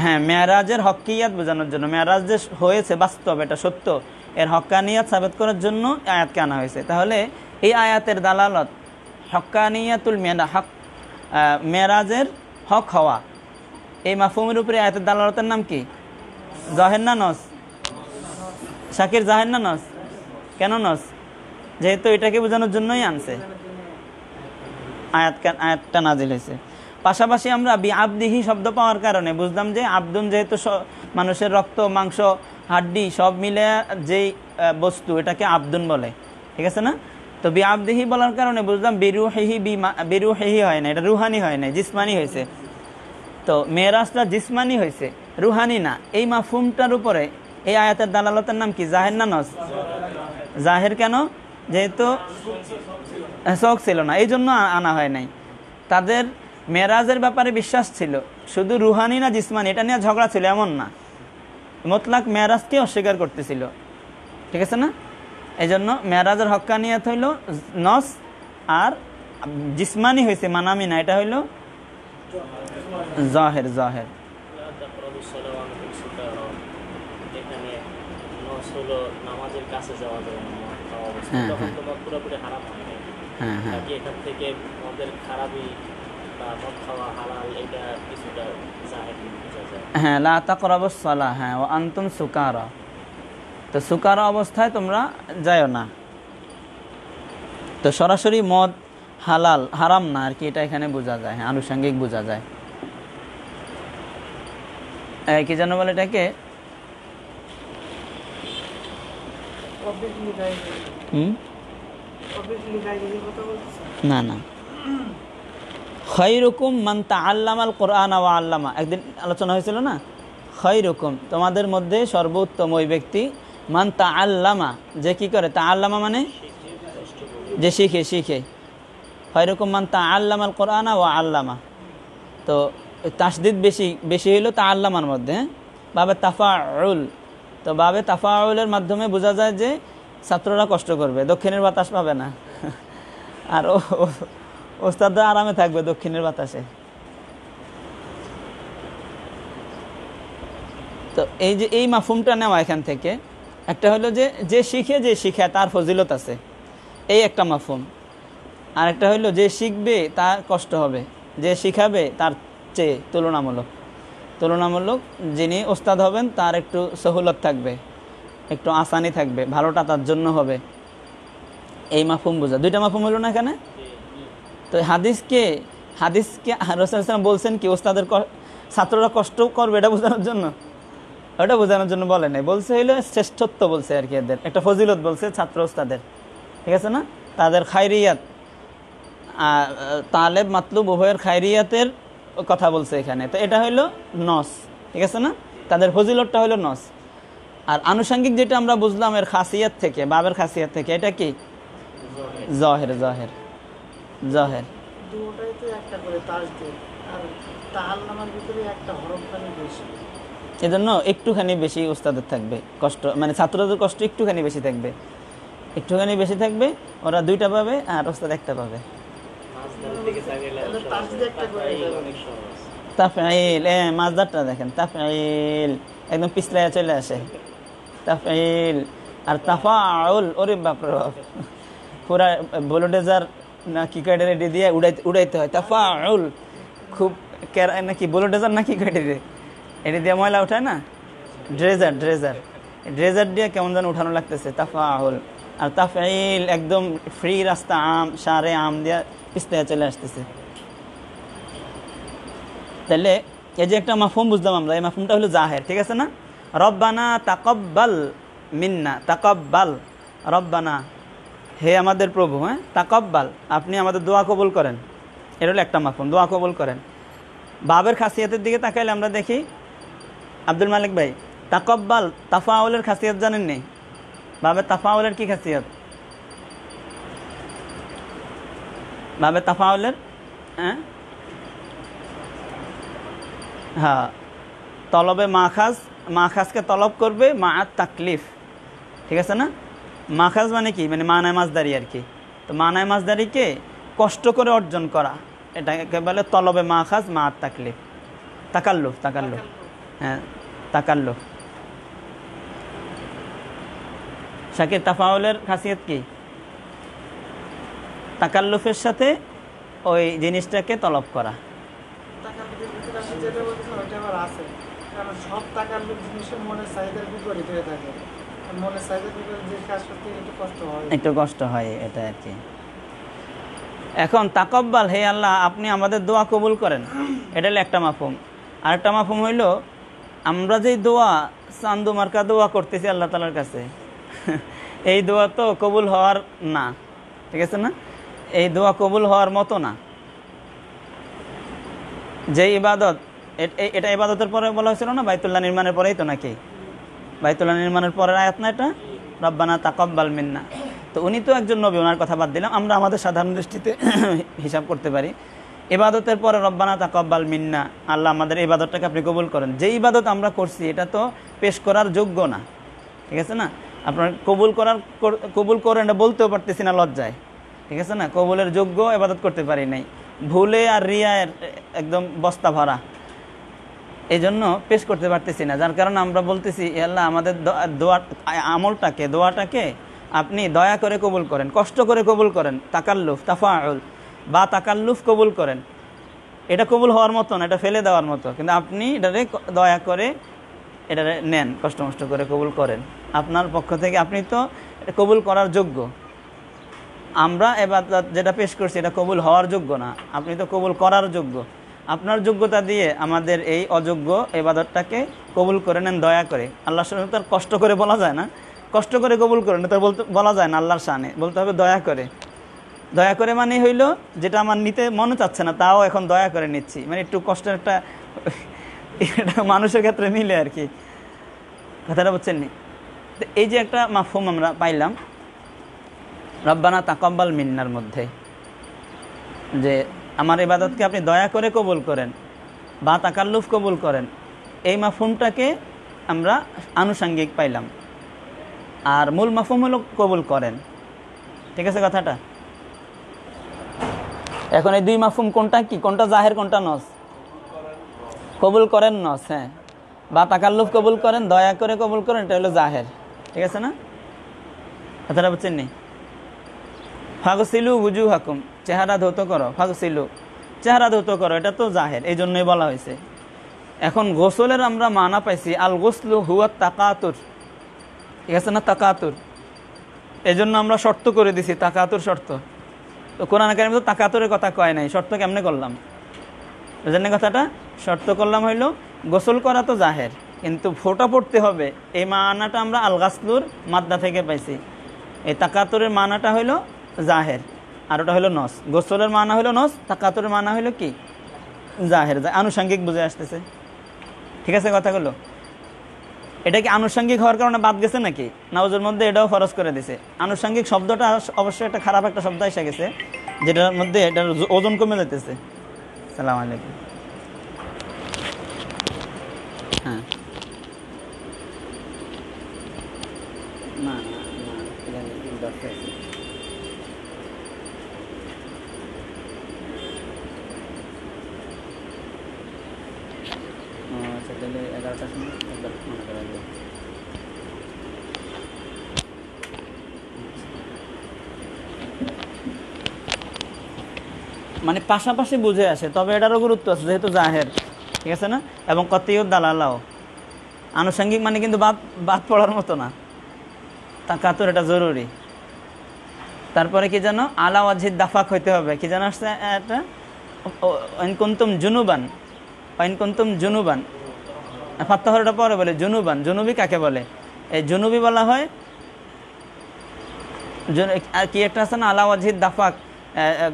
হ্যাঁ, মেরাজের হক্কিয়াত বোঝানোর জন্য। মেরাজ যে হয়েছে বাস্তব, এটা সত্য, এর হক্কানিয়াত সাবিত করার জন্য আয়াতকে আনা হয়েছে। তাহলে এই আয়াতের দালালত হক্কানিয়াতুল মেরাজের হক হওয়া, এই মাফহুমের উপরে আয়াতের দালালতের নাম কি? জাহের না নস? শাকির, জাহের না নস? কেন নস? যেহেতু এটাকে বোঝানোর জন্যই আনছে, আয়াতটা নাজিল হয়েছে। পাশাপাশি আমরা বিআবদিহি শব্দ পাওয়ার কারণে বুঝলাম যে আব্দুন যেহেতু মানুষের রক্ত মাংস হাড্ডি সব মিলে যেই বস্তু এটাকে আব্দুন বলে, ঠিক আছে না? তো বিআবদিহি বলার কারণে বুঝলাম বিরুহিহি হয় না, এটা রুহানি হয় না, জিসমানি হয়েছে। তো মেরাজটা জিসমানি হয়েছে, রুহানি না। এই মাফহুমটার উপরে এই আয়াতের দালালতের নাম কি? জাহের না নস? জাহের। কেন? যেহেতু শখ ছিল না, এই জন্য আনা হয় নাই। তাদের মেরাজের ব্যাপারে বিশ্বাস ছিল, শুধু রুহানি না জিসমানি এটা নিয়ে ঝগড়া ছিল এমন না, মতলাক মেরাজকে অস্বীকার করতেছিল, ঠিক আছে না? এই জন্য মেরাজের হক্কানিয়াত হইল নস, আর জিসমানি হয়েছে মানামি না, এটা হইল জাহের। জাহের হ্যাঁ, লা তাকরাবুস সালাহ, হ্যাঁ, ওয়া আনতুম সুকারা, তো সুকারা অবস্থায় তোমরা যাও না। তো সরাসরি মদ হালাল হারাম না আর কি, এটা এখানে বোঝা যায়, হ্যাঁ, আনুষঙ্গিক বোঝা যায়। কি যেন বলে এটাকে, না না, খায়রুকুম মান তাআল্লামাল কুরআন ওয়া আল্লামা, একদিন আলোচনা হয়েছিল না? খায়রুকুম, তোমাদের মধ্যে সর্বোত্তম ওই ব্যক্তি, মান তাআল্লামা, যে কি করে? তাআল্লামা মানে যে শিখে, শিখে। খায়রুকুম মান তাআল্লামাল কুরআন ওয়া আল্লামা, তো তাসদিদ বেশি হইল তাআল্লামার মধ্যে, বাবে তাফাউল। তো বাবে তাফাউলের মাধ্যমে বোঝা যায় যে ছাত্ররা কষ্ট করবে, দক্ষিণের বাতাস পাবে না, আর ওস্তাদরা আরামে থাকবে দক্ষিণের বাতাসে। তো এই যে এই মাফহুমটা নেওয়া এখান থেকে, একটা হলো যে শিখে তার ফজিলত আছে, এই একটা মাফহুম। আর একটা হইলো যে শিখবে তার কষ্ট হবে, যে শিখাবে তার চেয়ে তুলনামূলক যিনি ওস্তাদ হবেন তার একটু সহুলত থাকবে, একটু আসানি থাকবে, ভালোটা তার জন্য হবে। এই মাফহুম বোঝা, দুইটা মাফহুম হলো না এখানে। তো হাদিসকে রাসূল সাল্লাল্লাহু আলাইহি ওয়াসাল্লাম বলছেন কি ওস্তাদের ছাত্ররা কষ্ট করবে এটা বোঝানোর জন্য, ওটা বোঝানোর জন্য বলে নাই, বলছে হইলো শ্রেষ্ঠত্ব বলছে আর কি, এদের একটা ফজিলত বলছে ছাত্র ওস্তাদের, ঠিক আছে না? তাদের খায়রিয়াত, তালেব মাতলুব উভয়ের খায়রিয়াতের কথা বলছে এখানে। তো এটা হইলো নস, ঠিক আছে না? তাদের ফজিলতটা হইলো নস। আর আনুষঙ্গিক যেটা আমরা বুঝলাম এর খাসিয়াত থেকে, বাবের খাসিয়াত থেকে, এটা কি? জাহের। জাহের জাহের দুটোই তো একটা করে তাসদীদ, আর তাআল্লামার ভিতরে একটা হরফখানি বেশি, এজন্য একটুখানি বেশি উস্তাদের থাকবে কষ্ট, মানে ছাত্রদের কষ্ট একটুখানি বেশি থাকবে, ওরা দুইটা পাবে আর ওস্তাদ একটা পাবে। তাফঈল, মাজদারটা দেখেন, তাফঈল একদম পিছলায় চলে আসে, তাফঈল। আর তাফাউল, ওরে বাপ রে বাপ, পুরা বুলডোজার না কি কয়টা রেডি দিয়ে উড়াইতে হয়। তাফাউল খুব নাকি বুলডোজার না কি কয়টা রে এটা দিয়ে ময়লা উঠায় না, ড্রেজার দিয়ে কেমন যেন উঠানো লাগতেছে, তাফাউল। আর তাফঈল একদম ফ্রি রাস্তা, সারে আম দিয়ে পিছলায় চলে আসতেছে। তাহলে এই যে একটা মাফহুম বুঝলাম আমরা, এই মাফহুমটা হলো জাহের, ঠিক আছে না? রব্বানা তাকাব্বাল মিন্না, তাকাব্বাল, রব্বানা হে আমাদের প্রভু, হ্যাঁ, তাকাব্বাল আপনি আমাদের দোয়া কবুল করেন, এটা হলো একটা মাফহুম, দোয়া কবুল করেন। বাবের খাসিয়াতের দিকে তাকাইলে আমরা দেখি, আব্দুল মালিক ভাই, তাকাব্বাল তাফাউলের খাসিয়াত জানেন নি? বাবে তাফাউলের কি খাসিয়াত? বাবে তাফাউলের, হ্যাঁ, তলবে মাখাজকে তলব করবে মা তাকলিফ, ঠিক আছে না? মাখাজ মানে কি? মানে মানায় মাজদারি আর কি। তো মানায় মাজদারিকে কষ্ট করে অর্জন করা, এটাকে বলে তলবে মাখাজ মা তাকলিফ, তাকাল্লুফ। হ্যাঁ, তাকাল্লুফ। শাকির, তাফাউলের খাসিয়ত কি? তাকাল্লুফের সাথে ওই জিনিসটাকে তলব করা। সব তাকাল্লুফ জিনিসের মনে চাহিদার বিপরীত হয়ে থাকে। মনে চাইতে যে কাজ করতে একটু কষ্ট হয়। একটু কষ্ট হয়, এটা আর কি। এখন তাকাব্বাল, হে আল্লাহ আপনি আমাদের দোয়া কবুল করেন, এটা হলো একটা মাফহুম। আরেকটা মাফহুম হইল আমরা যেই দোয়া চান্দু মার্কা দোয়া করতেছি আল্লাহ তাআলার কাছে, এই দোয়া তো কবুল হওয়ার না, ঠিক আছে না, এই দোয়া কবুল হওয়ার মতো না। যে ইবাদত, এটা ইবাদতের পরে বলা হয়েছিল না, বাইতুল্লাহ নির্মাণের পরেই তো নাকি, বাইতুল্লাহ নির্মাণের পরের আয়াত না এটা, রব্বানা তাকাব্বাল মিন্না। তো উনি তো একজন নবী, ওনার কথা বাদ দিলাম, আমরা আমাদের সাধারণ দৃষ্টিতে হিসাব করতে পারি। ইবাদতের পরে রব্বানা তাকাব্বাল মিন্না, আল্লাহ আমাদের ইবাদতটাকে আপনি কবুল করেন। যে ইবাদত আমরা করছি এটা তো পেশ করার যোগ্য না, ঠিক আছে না, আপনার কবুল করেন এটা বলতেও পারতেছি না লজ্জায়, ঠিক আছে না, কবুলের যোগ্য ইবাদত করতে পারি নাই, ভুলে আর রিয়ার একদম বস্তা ভরা, এই জন্য পেশ করতে পারতেছি না। যার কারণে আমরা বলতেছি আল্লাহ আমাদের দোয়া আমলটাকে, দোয়াটাকে আপনি দয়া করে কবুল করেন, কষ্ট করে কবুল করেন, তাকাল্লুফ তাফাউল বা তাকাল্লুফ কবুল করেন। এটা কবুল হওয়ার মতো না, এটা ফেলে দেওয়ার মতো, কিন্তু আপনি এটারে দয়া করে এটারে নেন, কষ্ট মষ্ট করে কবুল করেন। আপনার পক্ষ থেকে আপনি তো কবুল করার যোগ্য, আমরা এবার যেটা পেশ করছি এটা কবুল হওয়ার যোগ্য না, আপনি তো কবুল করার যোগ্য। আপনার যোগ্যতা দিয়ে আমাদের এই অযোগ্য ইবাদতটাকে কবুল করে নেন দয়া করে। আল্লাহর সাথে তার কষ্ট করে বলা যায় না, কষ্ট করে কবুল করেন তার বলা যায় না, আল্লাহর শানে বলতে হবে দয়া করে। দয়া করে মানে হইল যেটা আমার নিতে মনে চাচ্ছে না তাও এখন দয়া করে নিচ্ছি, মানে একটু কষ্টের একটা এটা মানুষের ক্ষেত্রে মিলে আর কি, কথাটা বুঝছেন নি। তো এই যে একটা মাফহুম আমরা পাইলাম রব্বানা তাকাব্বাল মিন্নার মধ্যে, যে আমার ইবাদতকে আপনি দয়া করে কবুল করেন বা তাকাল্লুফ কবুল করেন, এই মাফহুমটাকে আমরা আনুষঙ্গিক পাইলাম। আর মূল মাফহুম হলো কবুল করেন, ঠিক আছে কথাটা। এখন এই দুই মাফহুম কোনটা কি, কোনটা জাহের কোনটা নস? কবুল করেন নস, হ্যাঁ, বা তাকাল্লুফ কবুল করেন, দয়া করে কবুল করেন, এটা হলো জাহের, ঠিক আছে না, কথাটা বুঝছেন নি। ফাগসিলু ওয়ুজুহাকুম, চেহারা ধৌত করো, ফাগসিলু চেহারা ধৌত করো, এটা তো জাহের, এই জন্যই বলা হয়েছে। এখন গোসলের আমরা মানা পাইছি আল গোসলু হুয়া তাকাতুর, ঠিক আছে না, তাকাতুর, এই জন্য আমরা শর্ত করে দিছি তাকাতুর শর্ত। তো কোরআন কারিমে তো তাকাতুরের কথা কয় নাই, শর্ত কেমনে করলাম, বুঝলেন কথাটা, শর্ত করলাম হইল গোসল করা তো জাহের, কিন্তু ফোঁটা পড়তে হবে, এই মানাটা আমরা আল গাসলুর মাদ্দা থেকে পাইছি। এই তাকাতুরের মানাটা হইল জাহের, আর ওটা হলো নস। গোসলের মানা হলো নস, তাকাতুরের মানা হলো কি জাহের, আনুষঙ্গিক বুঝে আসতেছে, ঠিক আছে কথাগুলো। এটা কি আনুষঙ্গিক হওয়ার কারণে বাদ গেছে নাকি, নাউজের মধ্যে এটাও ফরজ করে দিছে। আনুষঙ্গিক শব্দটা অবশ্যই একটা খারাপ একটা শব্দ এসে গেছে, যেটার মধ্যে এটার ওজন কমে যেতেছে। সালাম আলাইকুম। হ্যাঁ না আচ্ছা, তাহলে 11টার সময় একবার মনে করা যাবে। মানে পাশাপাশি বুঝে আসে, তবে এটারও গুরুত্ব আছে যেহেতু জাহের, ঠিক আছে না, এবং কতিউদ দালালাও আনুষঙ্গিক, মানে কিন্তু বাদ পড়ার মতো না, তাকাতুর এটা জরুরি। তারপরে কি জানো, আলা ওয়াজহিদ দাফাক হইতে হবে, কি জানো আসছে এটা, ওয়াইন কুনতুম জুনুবান, ওয়াইন কুনতুম জুনুবান, ফাত্তাহরটা পরে বলে জুনুবান, জুনুবি কাকে বলে, এই জুনুবি বলা হয়। কি একটা আছে না আলা ওয়াজহিদ দাফাক,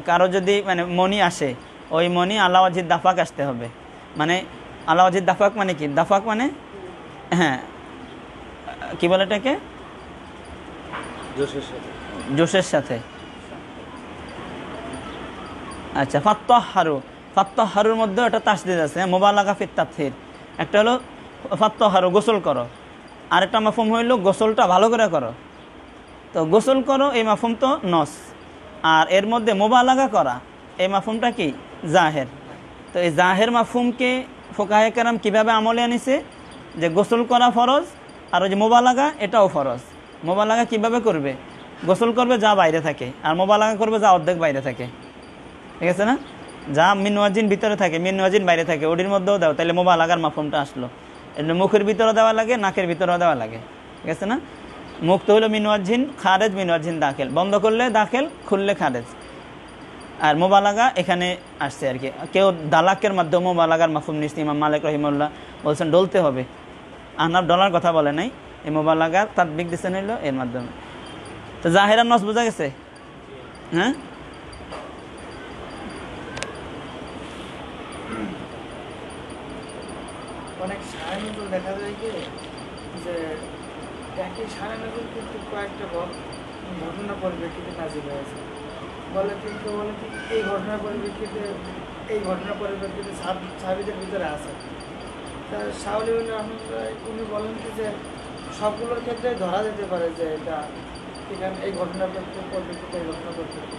কারো যদি মানে মনি আসে, ওই মনি আলা ওয়াজহিদ দাফাক আসতে হবে, মানে আলা ওয়াজহিদ দাফাক মানে কি, দাফাক মানে হ্যাঁ কি বলে এটাকে, জোশের সাথে। আচ্ছা, ফাত্তাহহারু, ফাত্তাহহারুর মধ্যে একটা তাসদিদ আছে, মুবালাগা ফিত তাতহির। একটা হলো ফাত্তাহহারু গোসল করো, আরেকটা মাফহুম হইল গোসলটা ভালো করে করো। তো গোসল করো এই মাফহুম তো নস, আর এর মধ্যে মুবালাগা করা এই মাফহুমটা কি জাহের। তো এই জাহের মাফহুমকে ফুকাহে কেরাম কিভাবে আমলে আনিছে, যে গোসল করা ফরজ, আর ওই যে মুবালাগা এটাও ফরজ। মুবালাগা কিভাবে করবে, গোসল করবে যা বাইরে থাকে, আর মুবালাগা করবে যা অর্ধেক বাইরে থাকে, ঠিক আছে না, যা মিনওয়াজিন ভিতরে থাকে মিনওয়াজিন বাইরে থাকে, ওটির মধ্যেও দাও, তাহলে মুবালাগার মাফহুমটা আসলো। এর মুখের ভিতরে দেওয়া লাগে, নাকের ভিতরেও দেওয়া লাগে, ঠিক আছে না। মুক্ত হলো মিনওয়াজিন, খারেজ মিনওয়াজিন দাখিল, বন্ধ করলে দাখিল, খুললে খারেজ। আর মোবালাগা এখানে আসছে আর কি, কেউ দালাকের মাধ্যমে মোবালাগার মাফহুম নিচ্ছে। ইমাম মালিক রহিমাহুল্লাহ বলছেন ডলতে হবে, আহনাফ ডলার কথা বলে নাই, এই মোবালাগার তাদবিক দিচ্ছেন হইলো এর মাধ্যমে। তো জাহেরান নস বোঝা গেছে? হ্যাঁ, অনেক সারে নজরুল দেখা যায় কি যে একই সারে নজরুল কিন্তু কয়েকটা ঘটনা পরিপ্রেক্ষিতে নাজিল হয়েছে। বলে কিন্তু বলে কি এই ঘটনার পরিপ্রেক্ষিতে, এই ঘটনার পরিপ্রেক্ষিতে সাহাবীদের ভিতরে আছে। তা শাওলি রহমতুল্লাহ উনি বলেন কি যে সবগুলোর ক্ষেত্রে ধরা যেতে পারে যে এটা এখানে এই ঘটনার পরিপ্রেক্ষিতে, এই ঘটনার পরিপ্রেক্ষিতে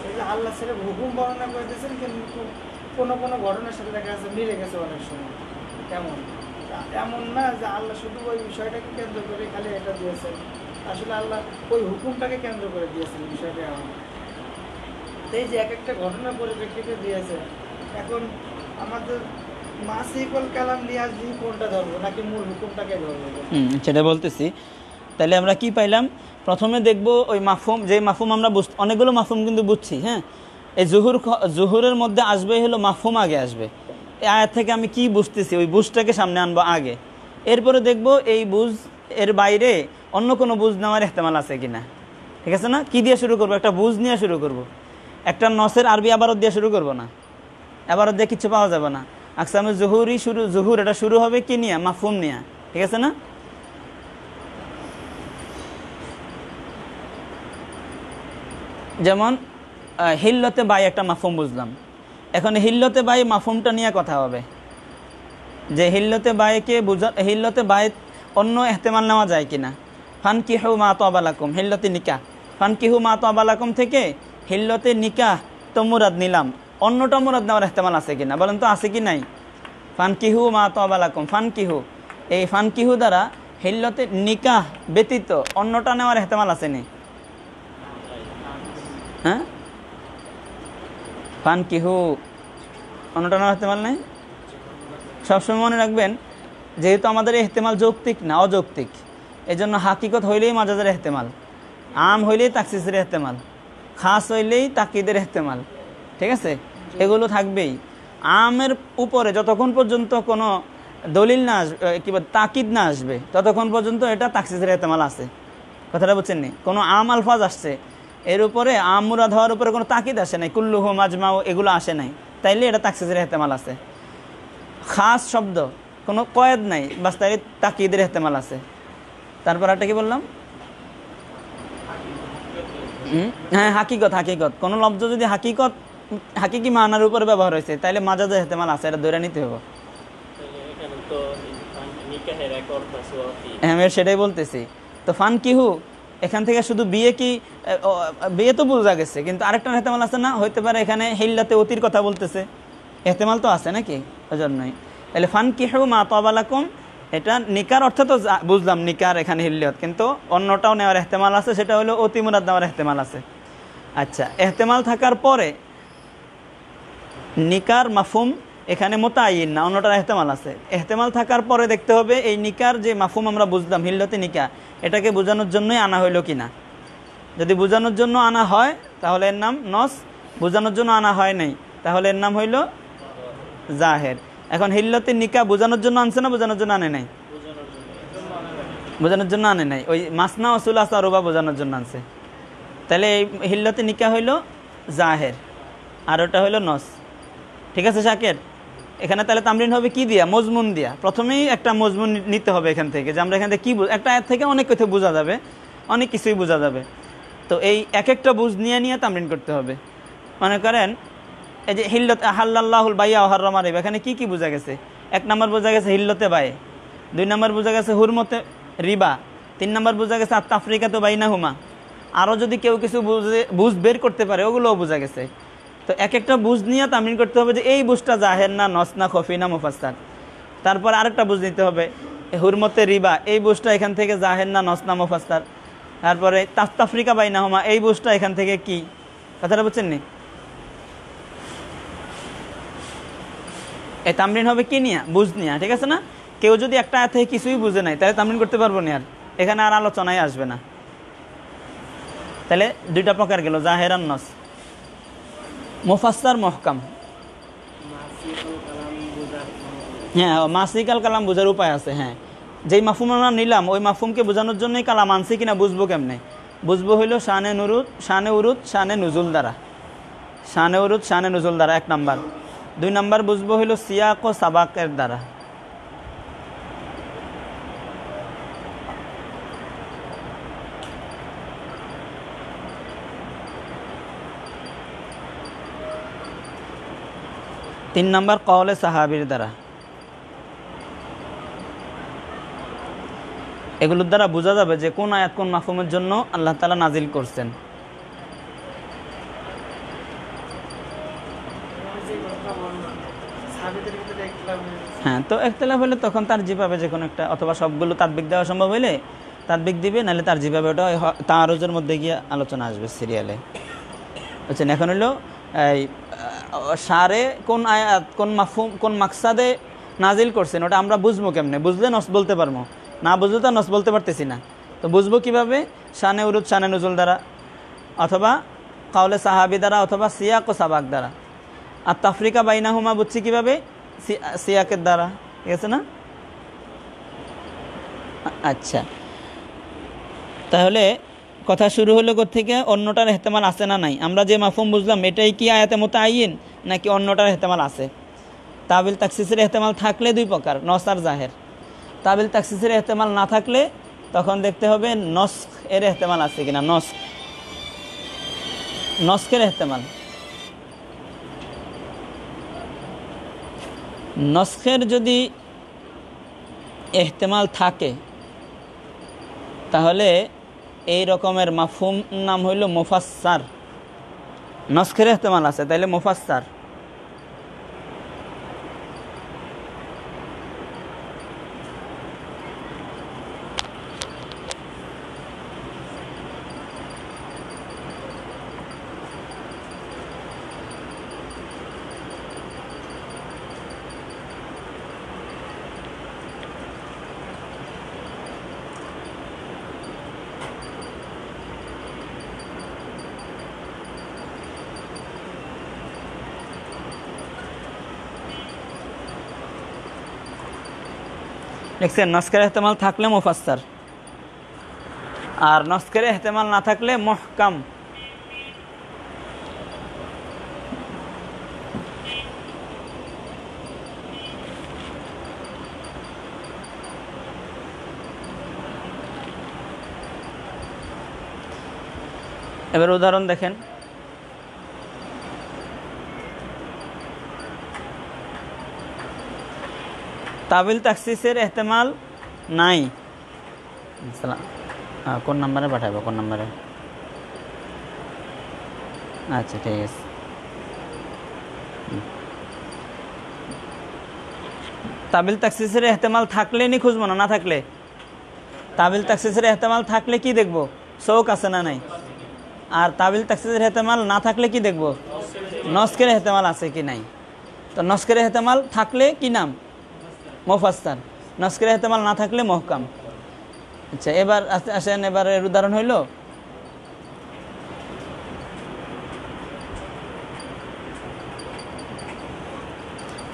এগুলো আল্লাহ ছেড়ে হুকুম বর্ণনা করে দিয়েছেন, কিন্তু কোনো কোনো ঘটনার সাথে দেখা গেছে মিলে গেছে অনেক সময়। কেমন এমন না যে আল্লাহ শুধু ওই বিষয়টাকে কেন্দ্র করে খালি এটা দিয়েছেন, আসলে আল্লাহ ওই হুকুমটাকে কেন্দ্র করে দিয়েছেন বিষয়টা এমন। এই যে এক একটা ঘটনার পরিপ্রেক্ষিতে দিয়েছে, এখন আমাদের মাসিকুল কালাম লিয়াজ দিয়ে কোনটা ধরবো নাকি মূল হুকুমটাকে ধরবো? সেটা বলতেছি। তাহলে আমরা কি পাইলাম? প্রথমে দেখব ওই মাফহুম, যে মাফহুম আমরা অনেকগুলো মাফহুম কিন্তু বুঝছি। হ্যাঁ, এই জুহুরের মধ্যে আসবে হলো মাফহুম, আগে আসবে এই আয়াত থেকে আমি কি বুঝতেছি ওই বুঝটাকে সামনে আনবো আগে। এরপরে দেখব এই বুঝ এর বাইরে অন্য কোনো বুঝ নেওয়ার ইহতিমাল আছে কিনা। ঠিক আছে না? কি দিয়ে শুরু করবো? একটা বুঝ নিয়ে শুরু করব, একটা নসের আরবি আবারত দিয়ে শুরু করব না, আবারত দিয়ে কিছু পাওয়া যাবে না। আকসামে জুহুর এটা শুরু হবে কি নিয়ে? মাফহুম নিয়ে। ঠিক আছে না? যেমন হিল্লতে বাই একটা মাফহুম বুঝলাম, এখন হিল্লতে বাই মাফহুমটা নিয়ে কথা হবে যে হিল্লতে বাইকে হিল্লতে বাই অন্য ইহতিমাল নেওয়া যায় কিনা। ফানকিহু মা তাবা লাকুম, হিল্লতে নিকাহ, ফানকিহু মা তাবা লাকুম থেকে হিল্লতে নিকাহ তো মুরাদ নিলাম, অন্যটা মুরাদ নেওয়ার ইহতিমাল আছে কিনা বলেন তো? আছে কি নাই? ফানকিহু মা তাবা লাকুম, ফানকিহু, এই ফানকিহু দ্বারা হিল্লতে নিকাহ ব্যতীত অন্যটা নেওয়ার ইহতিমাল আছে নি? হ্যাঁ, ফানকিহু অন্যটা নেওয়ার ইহতিমাল নেই। সবসময় মনে রাখবেন, যেহেতু আমাদের ইহতিমাল যৌক্তিক না অযৌক্তিক, এই জন্য হাকিকত হইলেই মাজাজের ইহতিমাল, আম হইলেই তাকসিসের ইহতিমাল, খাস হইলেই তাকিদের ইহতিমাল। ঠিক আছে, এগুলো থাকবেই। আমের উপরে যতক্ষণ পর্যন্ত কোনো দলিল না আসবে, কি বলে তাকিদ না আসবে, ততক্ষণ পর্যন্ত এটা তাকসিসের ইহতিমাল আছে। কথাটা বুঝছেন নি? কোনো আম আলফাজ আসছে, এর উপরে আম মুরাদ হওয়ার উপরে কোনো তাকিদ আসে নাই, কুল্লুহু মাজমাউ এগুলো আসে নাই, তাইলে এটা তাকসিসের ইহতিমাল আছে। খাস শব্দ কোনো কয়েদ নাই, বাস তাই তাকিদের ইহতিমাল আছে। তারপর একটা কি বললাম? হ্যাঁ, হাকিকত। কোনো লব্জ যদি হাকিকি মানার উপরে ব্যবহার হয়েছে, তাইলে মাজাজের ইহতিমাল আছে, এটা ধরে নিতে হবে। হ্যাঁ, সেটাই বলতেছি। তো ফানকিহু এখান থেকে শুধু বিয়ে তো বোঝা গেছে, কিন্তু আরেকটা ইহতিমাল আছে না? হইতে পারে এখানে হিল্লাতে অতির কথা বলতেছে, ইহতিমাল তো আছে নাকি? ওই জন্যই। তাহলে ফানকিহু মা তাবা লাকুম, এটা নিকার অর্থে তো বুঝলাম, নিকার এখানে হিল্লিয়ত, কিন্তু অন্যটাও নেওয়ার ইহতিমাল আছে, সেটা হলো অতি মুরাদ নেওয়ার ইহতিমাল আছে। আচ্ছা, ইহতিমাল থাকার পরে নিকার মাফহুম এখানে মোতায়েন না, অন্যটার ইহতিমাল আছে। ইহতিমাল থাকার পরে দেখতে হবে এই নিকার যে মাফহুম আমরা বুঝলাম হিল্লতে নিকা, এটাকে বোঝানোর জন্যই আনা হইল কিনা। যদি বোঝানোর জন্য আনা হয় তাহলে এর নাম নস, বোঝানোর জন্য আনা হয় নাই তাহলে এর নাম হইল জাহের। এখন হিল্লতে নিকা বোঝানোর জন্য আনছে না বোঝানোর জন্য আনে নাই? বোঝানোর জন্য আনে নাই, ওই মাসনা ও সুলাসা রুবা বোঝানোর জন্য আনছে। তাহলে এই হিল্লতে নিকা হইল জাহের, আর ওটা হইল নস। ঠিক আছে শাকের? এখানে তাহলে তামরিন হবে কি দিয়া? মজমুন দিয়া। প্রথমেই একটা মজমুন নিতে হবে এখান থেকে, যে আমরা এখান থেকে কি একটা আয়াত থেকে অনেক কিছু বোঝা যাবে, অনেক কিছুই বোঝা যাবে। তো এই এক একটা বুঝ নিয়ে নিয়ে তামরিন করতে হবে। মনে করেন এই যে হিল্লত আহাল্লাহুল বাইয়া ওয়া হাররামা রিবা, এখানে কি কি বোঝা গেছে? 1 নম্বর বোঝা গেছে হিল্লতে বায়ে, 2 নম্বর বোঝা গেছে হুরমতে রিবা, 3 নম্বর বোঝা গেছে আত-তাফরিকাতু বাইনাহুমা। আরও যদি কেউ কিছু বুঝ বের করতে পারে ওগুলোও বোঝা গেছে। তো এক একটা বুঝ নিয়ে তামরিন করতে হবে যে এই বুঝটা জাহের না, নস না, খফি না, মুফাসসার। তারপর আরেকটা বুঝ নিতে হবে হুরমতে রিবা, এই বুঝটা এখান থেকে জাহের না, নস না, মুফাসসার। তারপরে তাফরিকা বাইনাহুমা, এই বুঝটা এখান থেকে কি? কথাটা বুঝছেন নি? এই তামরিন হবে কি নিয়া? বুঝ নিয়া। ঠিক আছে না? কেউ যদি একটা আয়াত থেকে কিছুই বুঝে নাই তাহলে তামরিন করতে পারবো না। আর এখানে আর আলোচনায় আসবে না। তাহলে দুইটা প্রকার গেল, জাহের আর নস। মুফাসসার মুহকাম, হ্যাঁ মাসিকাল কালাম বোঝার উপায় আছে। হ্যাঁ, যেই মাফহুম আমরা নিলাম ওই মাফহুমকে বোঝানোর জন্যই কালাম আনছি কিনা বুঝবো কেমনে? বুঝবো হইলো শানে নুরুদ, শানে উরুদ, শানে নুজুল দ্বারা। শানে উরুদ, শানে নুজুল দ্বারা 1 নাম্বার। 2 নাম্বার বুঝবো হইলো সিয়াক ও সাবাকের দ্বারা। তিন নাম্বার কওলে সাহাবীর দ্বারা। এগুলোর দ্বারা বোঝা যাবে যে কোন আয়াত কোন মাফহুমের জন্য আল্লাহ তাআলা নাজিল করছেন। হ্যাঁ, তো ইখতিলাফ হলে তখন তার জিভাবে যে কোনো একটা, অথবা সবগুলো তাদবিক দেওয়া সম্ভব হলে তাদবিক দিবে, নাহলে তার জিভাবে ওটা তাআরুজের মধ্যে গিয়ে আলোচনা আসবে সিরিয়ালে। বুঝছেন? এখন হলো এই সারে কোন আয়াত কোন মাফহুম কোন মাকসাদে নাজিল করছেন ওটা আমরা বুঝবো কেমনে? বুঝলে নস বলতে পারবো, না বুঝলে তো নস বলতে পারতেছি না। তো বুঝবো কিভাবে? শানে উরুদ শানে নুজুল দ্বারা, অথবা কাউলে সাহাবী দ্বারা, অথবা সিয়াক ও সাবাক দ্বারা। আর তাফরিকা বাইনাহুমা বুঝছি কিভাবে? সিয়াকের দ্বারা। ঠিক আছে না? আচ্ছা, তাহলে কথা শুরু হলো কোত্থেকে? অন্যটার ইহতিমাল আছে না নাই? আমরা যে মাফহুম বুঝলাম এটাই কি আয়াতে মুতাআয়্যিন নাকি অন্যটার ইহতিমাল আছে? তাবিল তাকসিসের ইহতিমাল থাকলে 2 প্রকার, নস আর জাহের। তাবিল তাকসিসের ইহতিমাল না থাকলে তখন দেখতে হবে নসখ এর ইহতিমাল আছে কিনা। নসখের ইহতিমাল, নসখের যদি ইহতিমাল থাকে তাহলে এই রকমের মাফহুম নাম হইল মুফাসসার। নসখের ইহতিমাল আছে তাইলে মুফাসসার। দেখছেন? নসখের ইহতিমাল থাকলে মুফাসসার, আর নসখের ইহতিমাল না থাকলে মুহকাম। এবার উদাহরণ দেখেন। তাবিল তাকসিসের ইহতিমাল নাই। কোন নাম্বারে পাঠাবো? কোন নাম্বারে? আচ্ছা ঠিক আছে। তাবিল তাকসিসের ইহতিমাল থাকলে নি খুঁজবো না, না থাকলে? তাবিল তাকসিসের ইহতিমাল থাকলে কি দেখবো? শৌক আছে না নাই? আর তাবিল তাকসিসের ইহতিমাল না থাকলে কি দেখবো? নসখের ইহতিমাল আছে কি নাই। তো নসখের ইহতিমাল থাকলে কি নাম? মুফাসসার। নসখের ইহতিমাল না থাকলে মুহকাম। আচ্ছা, এবার আসেন, এবার এর উদাহরণ হইল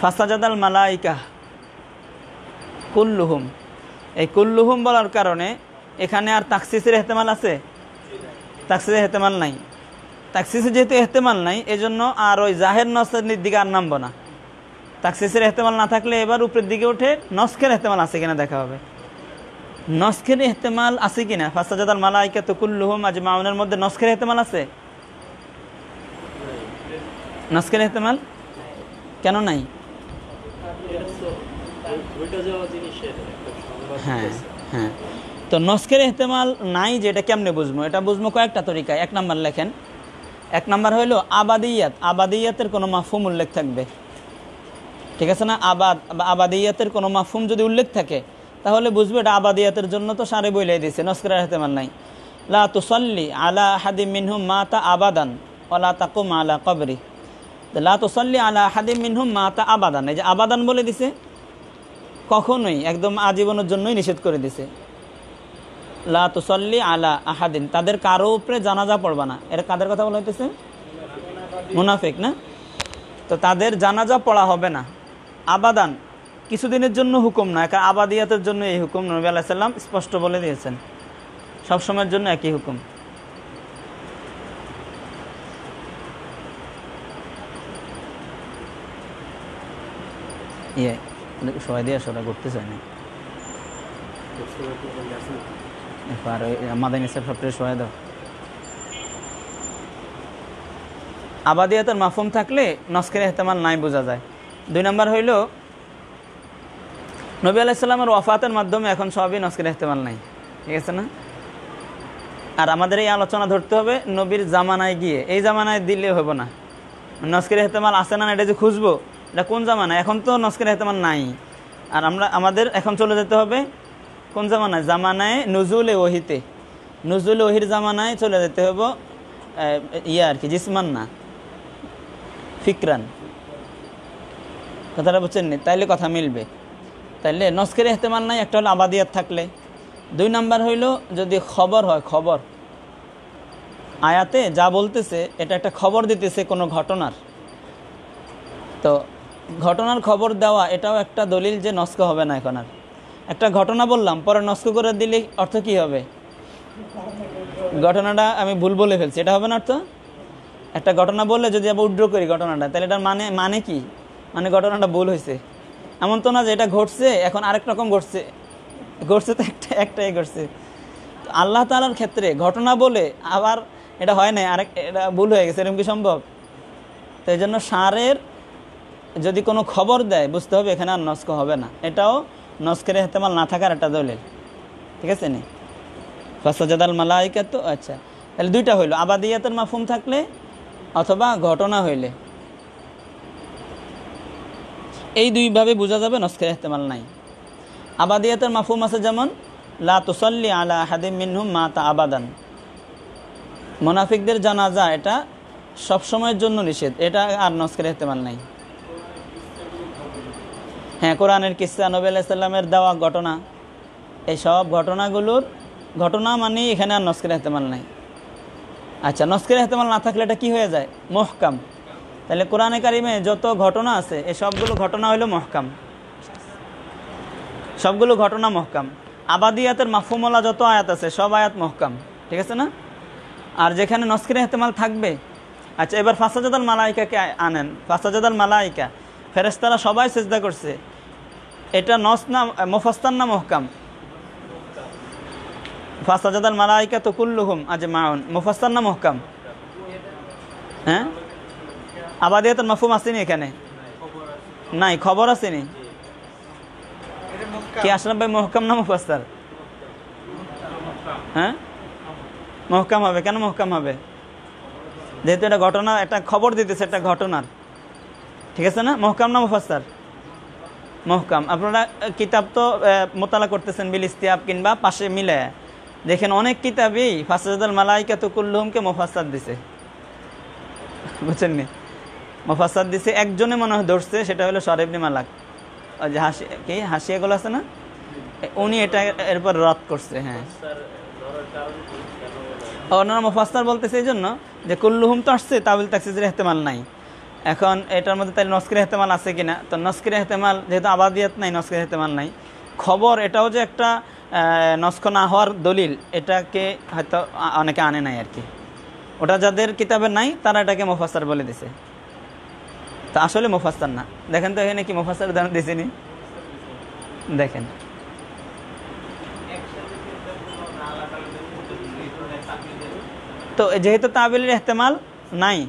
ফাসাজাদাল মালাইকা কুল্লুহুম। এই কুল্লুহুম বলার কারণে এখানে আর তাকসিসের ইহতিমাল আছে? তাকসিসের ইহতিমাল নাই। তাকসিসের যেহেতু ইহতিমাল নাই এজন্য আর ওই জাহের নসের দিকে আর নামবো না। তাকসিসের ইহতিমাল না থাকলে এবার উপরের দিকে উঠে নসখের ইহতিমাল আছে কিনা দেখা হবে। নসখের ইহতিমাল আছে কিনা? ফাসাজাদাল মালাইকাতু কুল্লুহুম আজমাউনের মধ্যে নসখের ইহতিমাল আছে? নসখের ইহতিমাল কেন নাই? হ্যাঁ হ্যাঁ, তো নসখের ইহতিমাল নাই যেটা কেমনে বুঝবো? এটা বুঝবো কয়েকটা তরিকায়। 1 নাম্বার লেখেন। 1 নাম্বার হইল আবাদিয়াত। আবাদিয়াতের কোনো মাফহুম উল্লেখ থাকবে, ঠিক আছে না? আবাদিয়াতের কোনো মাফহুম যদি উল্লেখ থাকে তাহলে বুঝবে এটা আবাদিয়াতের জন্য তো সারে বইলাই দিয়েছে, নসখের ইহতিমাল নাই। লা তুসাল্লি আলা আহাদিম মিনহুম মাতা আবাদান ওয়ালা তাকুম আলা কবরি। লা তুসাল্লি আলা আহাদিম মিনহুম মাতা আবাদান, এই যে আবাদান বলে দিছে, কখনোই একদম আজীবনের জন্যই নিষেধ করে দিছে। লা তুসাল্লি আলা আহাদিন, তাদের কারো উপরে জানাজা পড়বা না। এরা কাদের কথা বলা হইতেছে? মুনাফিক না? তো তাদের জানাজা পড়া হবে না আবাদান, কিছুদিনের জন্য হুকুম না, কারণ আবাদিয়াতের জন্য এই হুকুম নবী আলাইহিস সালাম স্পষ্ট বলে দিয়েছেন, সবসময়ের জন্য একই হুকুম। সবাই দিয়ে ওরা করতে চায় না, মাদানী সাহেব সবটাই সবাই দাও। আবাদিয়াতের মাফহুম থাকলে নস্কের ইহতেমাল নাই বোঝা যায়। 2 নম্বর হইল নবী আলাইহিস সালামের ওয়াফাতের মাধ্যমে এখন সবই নস্কের ইহতেমাল নাই, ঠিক আছে না? আর আমাদের এই আলোচনা ধরতে হবে নবীর জামানায় গিয়ে, এই জামানায় দিলে হবে না। নস্কের ইহতেমাল আছে না এটা যে খুঁজবো, এটা কোন জামানায়? এখন তো নস্কের ইহতেমাল নাই। আর আমাদের এখন চলে যেতে হবে কোন জামানায়? জামানায় নুজুলে ওহিতে, নুজুলে ওহির জামানায় চলে যেতে হবে, আর কি জিসমান না ফিকরান, কথাটা বুঝছেন নি? তাইলে কথা মিলবে। তাইলে নস্কের ইহতেমাল নাই, একটা হলো আবাদিয়াত থাকলে। 2 নাম্বার হইল যদি খবর হয়, খবর আয়াতে যা বলতেছে এটা একটা খবর দিতেছে কোনো ঘটনার, তো ঘটনার খবর দেওয়া এটাও একটা দলিল যে নস্ক হবে না। এখন আর একটা ঘটনা বললাম, পরে নস্ক করে দিলে অর্থ কি হবে? ঘটনাটা আমি ভুল বলে ফেলছি, এটা হবে না অর্থ? একটা ঘটনা বললে যদি আবার উড্র করি ঘটনাটা, তাহলে এটার মানে কি? মানে ঘটনাটা ভুল হয়েছে। এমন তো না যে এটা ঘটছে এখন আরেক রকম ঘটছে, ঘটছে তো একটাই ঘটছে। আল্লাহ তাআলার ক্ষেত্রে ঘটনা বলে আবার এটা হয় না, আরেক এটা ভুল হয়ে গেছে, এরকম কি সম্ভব? তো এই জন্য সারের যদি কোনো খবর দেয় বুঝতে হবে এখানে আর নস্ক হবে না, এটাও নস্কের ইহতেমাল না থাকার একটা দলিল, ঠিক আছে নি? ফাসাজাদাল মালাইকা, তো আচ্ছা তাহলে 2টা হইল, আবাদিয়াতের মাফহুম থাকলে অথবা ঘটনা হইলে। এই 2 ভাবে বোঝা যাবে নস্কের ইহতেমাল নাই। আবাদিয়াতের মাফহুম আছে যেমন লা তুসাল্লি আলা আহাদিম মিনহুম মাতা আবাদান, মুনাফিকদের জানাজা এটা সব সময়ের জন্য নিষেধ, এটা আর নস্কের ইহতেমাল নাই। হ্যাঁ, কোরআনের কিসসা, নবী আলাইহিস সালামের দেওয়া ঘটনা, এই সব ঘটনাগুলোর ঘটনা মানে এখানে আর নস্কের ইহতেমাল নাই। আচ্ছা, নস্কের ইহতেমাল না থাকলে এটা কি হয়ে যায়? মুহকাম। তাহলে কোরআনে কারিমে যত ঘটনা আছে এই সবগুলো ঘটনা হইল মুহকাম, সবগুলো ঘটনা মুহকাম। আবাদিয়াতের মাফহুমওয়ালা যত আয়াত আছে সব আয়াত মুহকাম, ঠিক আছে না? আর যেখানে নস্কের ইহতেমাল থাকবে, আচ্ছা এবার ফাসাজাদাল মালাইকাকে আনেন। ফাসাজাদাল মালাইকা, ফেরেশতারা সবাই সিজদা করছে, এটা নস না মুফাসসার না মুহকাম? ফাসাজাদাল মালাইকা তো কুল্লুহুম আজমাউন, মুফাসসার না মুহকাম? হ্যাঁ, আবাদিয়াতের মাফহুম আসেনি এখানে? নাই, খবর আসেনি। কি আশরাফ ভাই, মুহকাম না মুফাসসার? হ্যাঁ, মুহকাম হবে। কেন মুহকাম হবে? যেহেতু এটা ঘটনা, একটা খবর দিতেছে একটা ঘটনার, ঠিক আছে না? মুহকাম না মুফাসসার? মুহকাম। আপনারা কিতাব তো মোতালা করতেছেন বিল ইস্তিয়াব কিংবা পাশে মিলে দেখেন, অনেক কিতাবেই ফাসাজাদাল মালাইকা তো কুল্লুহুমকে মুফাসসার দিছে, বুঝছেন নি? মুফাসসার দিছে, একজনে মনে হয় ধরছে, সেটা হলো শরীফ ইবনে মালাক, যে হাসিয়াগুলো আছে না, উনি এটা এরপর রদ করছে। হ্যাঁ, ওনারা মুফাসসার বলতেছে এই জন্য যে কুল্লুহুম তো আসছে, তাবিল তাকসিসের ইহতেমাল নাই। এখন এটার মধ্যে তাহলে নস্কের ইহতেমাল আছে কিনা? তো নস্কের ইহতেমাল যেহেতু আবাদিয়াত নাই, নস্কের ইহতেমাল নাই। খবর এটাও যে একটা নস্ক না হওয়ার দলিল, এটাকে হয়তো অনেকে আনে নাই আর কি, ওটা যাদের কিতাবে নাই তারা এটাকে মুফাসসার বলে দিছে। তো আসলে মুফাসসার না। দেখেন তো এখানে কি মুফাসসার উদাহরণ দিয়েছিনি? দেখেন, তো যেহেতু তাবিলের ইহতেমাল নাই,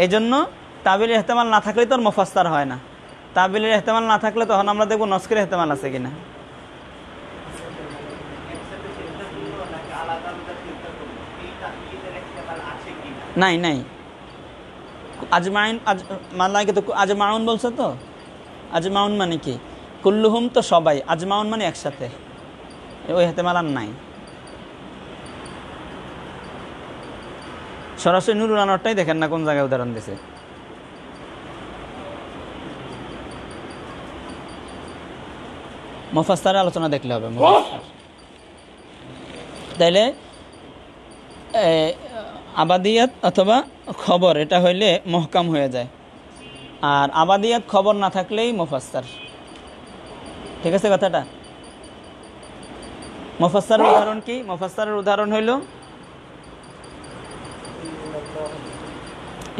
এই জন্য তাবিলের ইহতেমাল না থাকলে তো মুফাসসার হয় না। তাবিলের ইহতেমাল না থাকলে তখন আমরা দেখবো নস্কের ইহতেমাল আছে কিনা। নাই নাই, আজমাইন মালাইকা তো আজমাউন বলছে, তো আজমাউন মানে কি? কুল্লুহুম তো সবাই, আজমাউন মানে একসাথে, ওই ইহতেমাল আর নাই। সরাসরি নুরুল আনোয়ারটাই দেখেন না কোন জায়গায় উদাহরণ দিছে। মুফাসসারের আলোচনা দেখলে হবে। তাইলে আবাদিয়াত অথবা খবর এটা হইলে মহকাম হয়ে যায়, আর আবাদিয়াত খবর না থাকলেই মুফাসসার। ঠিক আছে কথাটা? মুফাসসারের উদাহরণ কি? মুফাসসারের উদাহরণ হইল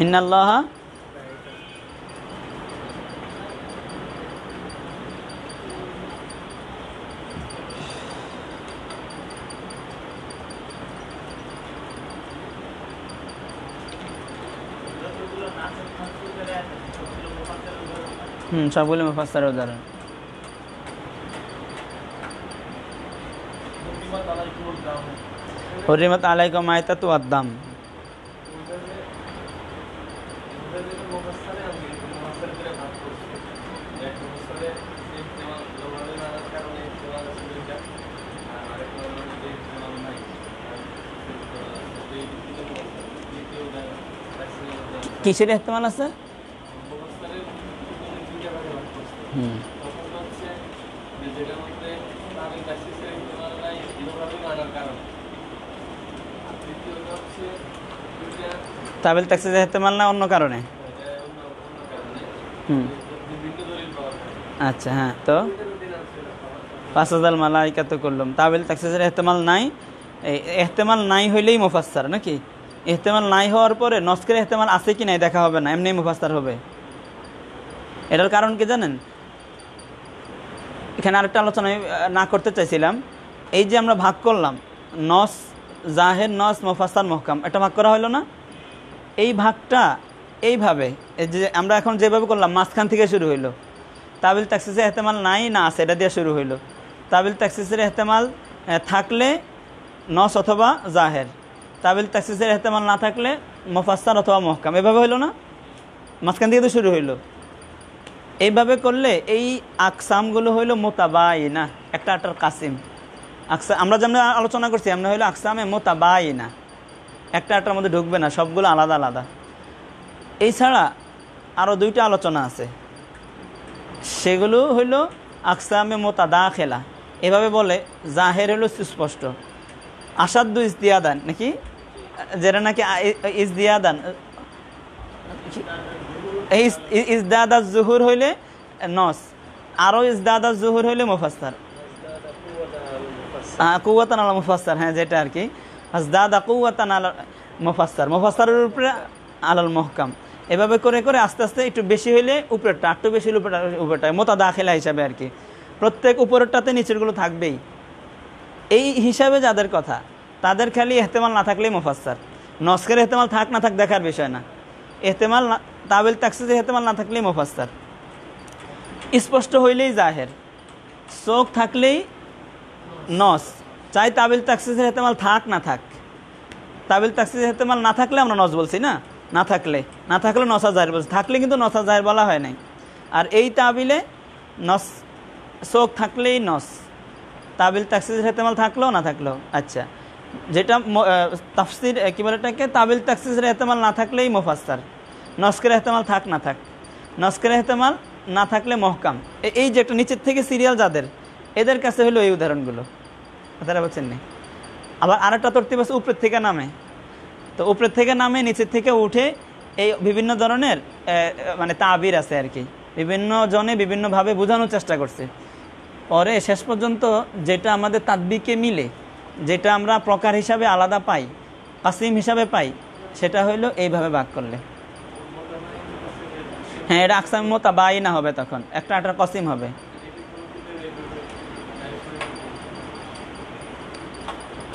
ইন্নাল্লাহা সবগুলো মুফাসসারের উদাহরণ। হুরিমাত আলাইকুম মাইতাতু ওয়াদ-দাম, কিসের ইহতিমাল আছে? তাবিল তাকসিসের ইহতিমাল না অন্য কারণে? আচ্ছা, হ্যাঁ, তো 5000 মালাইকাতু করলাম, তাবিল তাকসিসের ইহতিমাল নাই। এই ইহতিমাল নাই হইলেই মুফাসসার নাকি? ইহতিমাল নাই হওয়ার পরে নসকের ইহতিমাল আছে কি নাই দেখা হবে না, এমনি মুফাসসার হবে। এটার কারণ কি জানেন? এখানে আরেকটা আলোচনা না করতে চাইছিলাম। এই যে আমরা ভাগ করলাম নস জাহের, নস, মুফাসসার, মুহকাম, এটা ভাগ করা হলো না? এই ভাগটা এইভাবে, এই যে আমরা এখন যেভাবে করলাম মাঝখান থেকে শুরু হইলো। তাবিল তাকসিসের ইহতিমাল নাই না আছে, এটা দিয়ে শুরু হইলো। তাবিল তাকসিসের ইহতিমাল থাকলে নস অথবা জাহের, তাবিল তাকসিসের ইহতিমাল না থাকলে মুফাসসার অথবা মুহকাম, এভাবে হইলো না? মাঝখান থেকে তো শুরু হইলো। এইভাবে করলে এই আকসামগুলো হইল মুতাবায়িনা, একটা আটার কাসিম। আমরা যেমন আলোচনা করছি আমরা হইলো আকসামে মুতাবায়িনা, একটা আটার মধ্যে ঢুকবে না, সবগুলো আলাদা আলাদা। এছাড়া আরও দুইটা আলোচনা আছে, সেগুলো হইল আকসামে মুতাদাখিলা। এভাবে বলে জাহের হইল সুস্পষ্ট, আসাদ্দু ইজদিয়াদান নাকি, যেটা নাকি ইজদিয়াদান, ইজদাদা জুহুর হইলে নস, আরো ইজদাদা জুহুর হইলে মুফাসসার, কুওয়াতান আলা মুফাসসার, হ্যাঁ যেটা আর কি, ইজদাদা কুওয়াতান আলা মুফাসসার, মুফাসসারের উপরে আলাল মুহকাম। এভাবে করে করে আস্তে আস্তে একটু বেশি হইলে উপরেরটা, একটু বেশি হইলে উপরেরটা, মুতাদাখিলা হিসাবে আর কি। প্রত্যেক উপরেরটাতে নিচেরগুলো থাকবেই। এই হিসাবে যাদের কথা, তাদের খালি ইহতিমাল না থাকলেই মুফাসসার। নসকের ইহতিমাল থাক না থাক দেখার বিষয় না, ইহতিমাল তাবিল তাকসিসের ইহতিমাল না থাকলেই মুফাসসার। স্পষ্ট হইলেই জাহের, চোখ থাকলেই নস, চাই তাবিল তাকসিসের ইহতিমাল থাক না থাক। তাবিল তাকসিসের ইহতিমাল না থাকলে আমরা নস বলছি না, না থাকলে নসা জাহের বলছি, থাকলে কিন্তু নসা জাহের বলা হয় নাই। আর এই তাবিলে নস, চোখ থাকলেই নস, তাবিল তাকসিসের ইহতিমাল থাকলেও না থাকলেও। আচ্ছা, যেটা তাফসির কি বলে এটাকে, তাবিল তাকসিসের ইহতিমাল না থাকলেই মুফাসসার, নসকের ইহতিমাল থাক না থাক, নসকের ইহতিমাল না থাকলে মুহকাম। এই যে একটা নিচের থেকে সিরিয়াল যাদের, এদের কাছে হলো এই উদাহরণগুলো, তারা বলছেন না। আবার আরেকটা তরতিব আছে উপরের থেকে নামে, তো উপরের থেকে নামে নিচের থেকে উঠে, এই বিভিন্ন ধরনের মানে তাবির আছে আর কি, বিভিন্ন জনে বিভিন্নভাবে বোঝানোর চেষ্টা করছে। পরে শেষ পর্যন্ত যেটা আমাদের তাদবিকে মিলে, যেটা আমরা প্রকার হিসাবে আলাদা পাই, কাসিম হিসাবে পাই, সেটা হইলো এইভাবে ভাগ করলে। হ্যাঁ, এটা আকসাম মুতাবায়িনা হবে, তখন একটা আটার কাসিম হবে।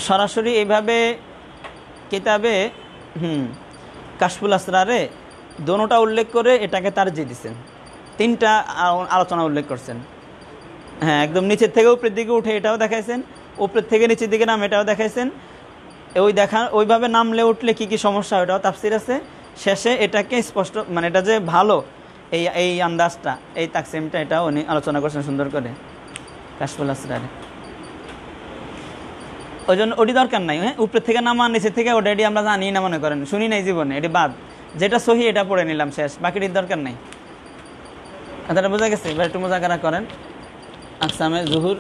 সরাসরি এইভাবে কিতাবে কাশফুল আসরারে দোনোটা উল্লেখ করে এটাকে তারজিহ দিয়েছেন, তিনটা আলোচনা উল্লেখ করছেন। হ্যাঁ, একদম নিচের থেকে উপরের দিকে উঠে এটাও দেখাইছেন, উপরের থেকে নিচের দিকে নাম এটাও দেখাইছেন। ওইভাবে নামলে উঠলে কি কি সমস্যা, ওটাও তাফসির আছে। শেষে এটাকে স্পষ্ট, মানে এটা যে ভালো এই আন্দাজটা, এই তাকসিমটা, এটাও উনি আলোচনা করছেন সুন্দর করে কাশফুল আসরারে। ওই জন্য ওটি দরকার নাই। হ্যাঁ, উপরের থেকে নামা, নিচের থেকে ওটা, এটি আমরা জানি না, মনে করেন শুনি নাই জীবনে, এটি বাদ, যেটা সহি এটা পড়ে নিলাম, শেষ, বাকিটির দরকার নাই। কথাটা বোঝা গেছে? এবার একটু মুজাকারা করেন আকসামে জুহুর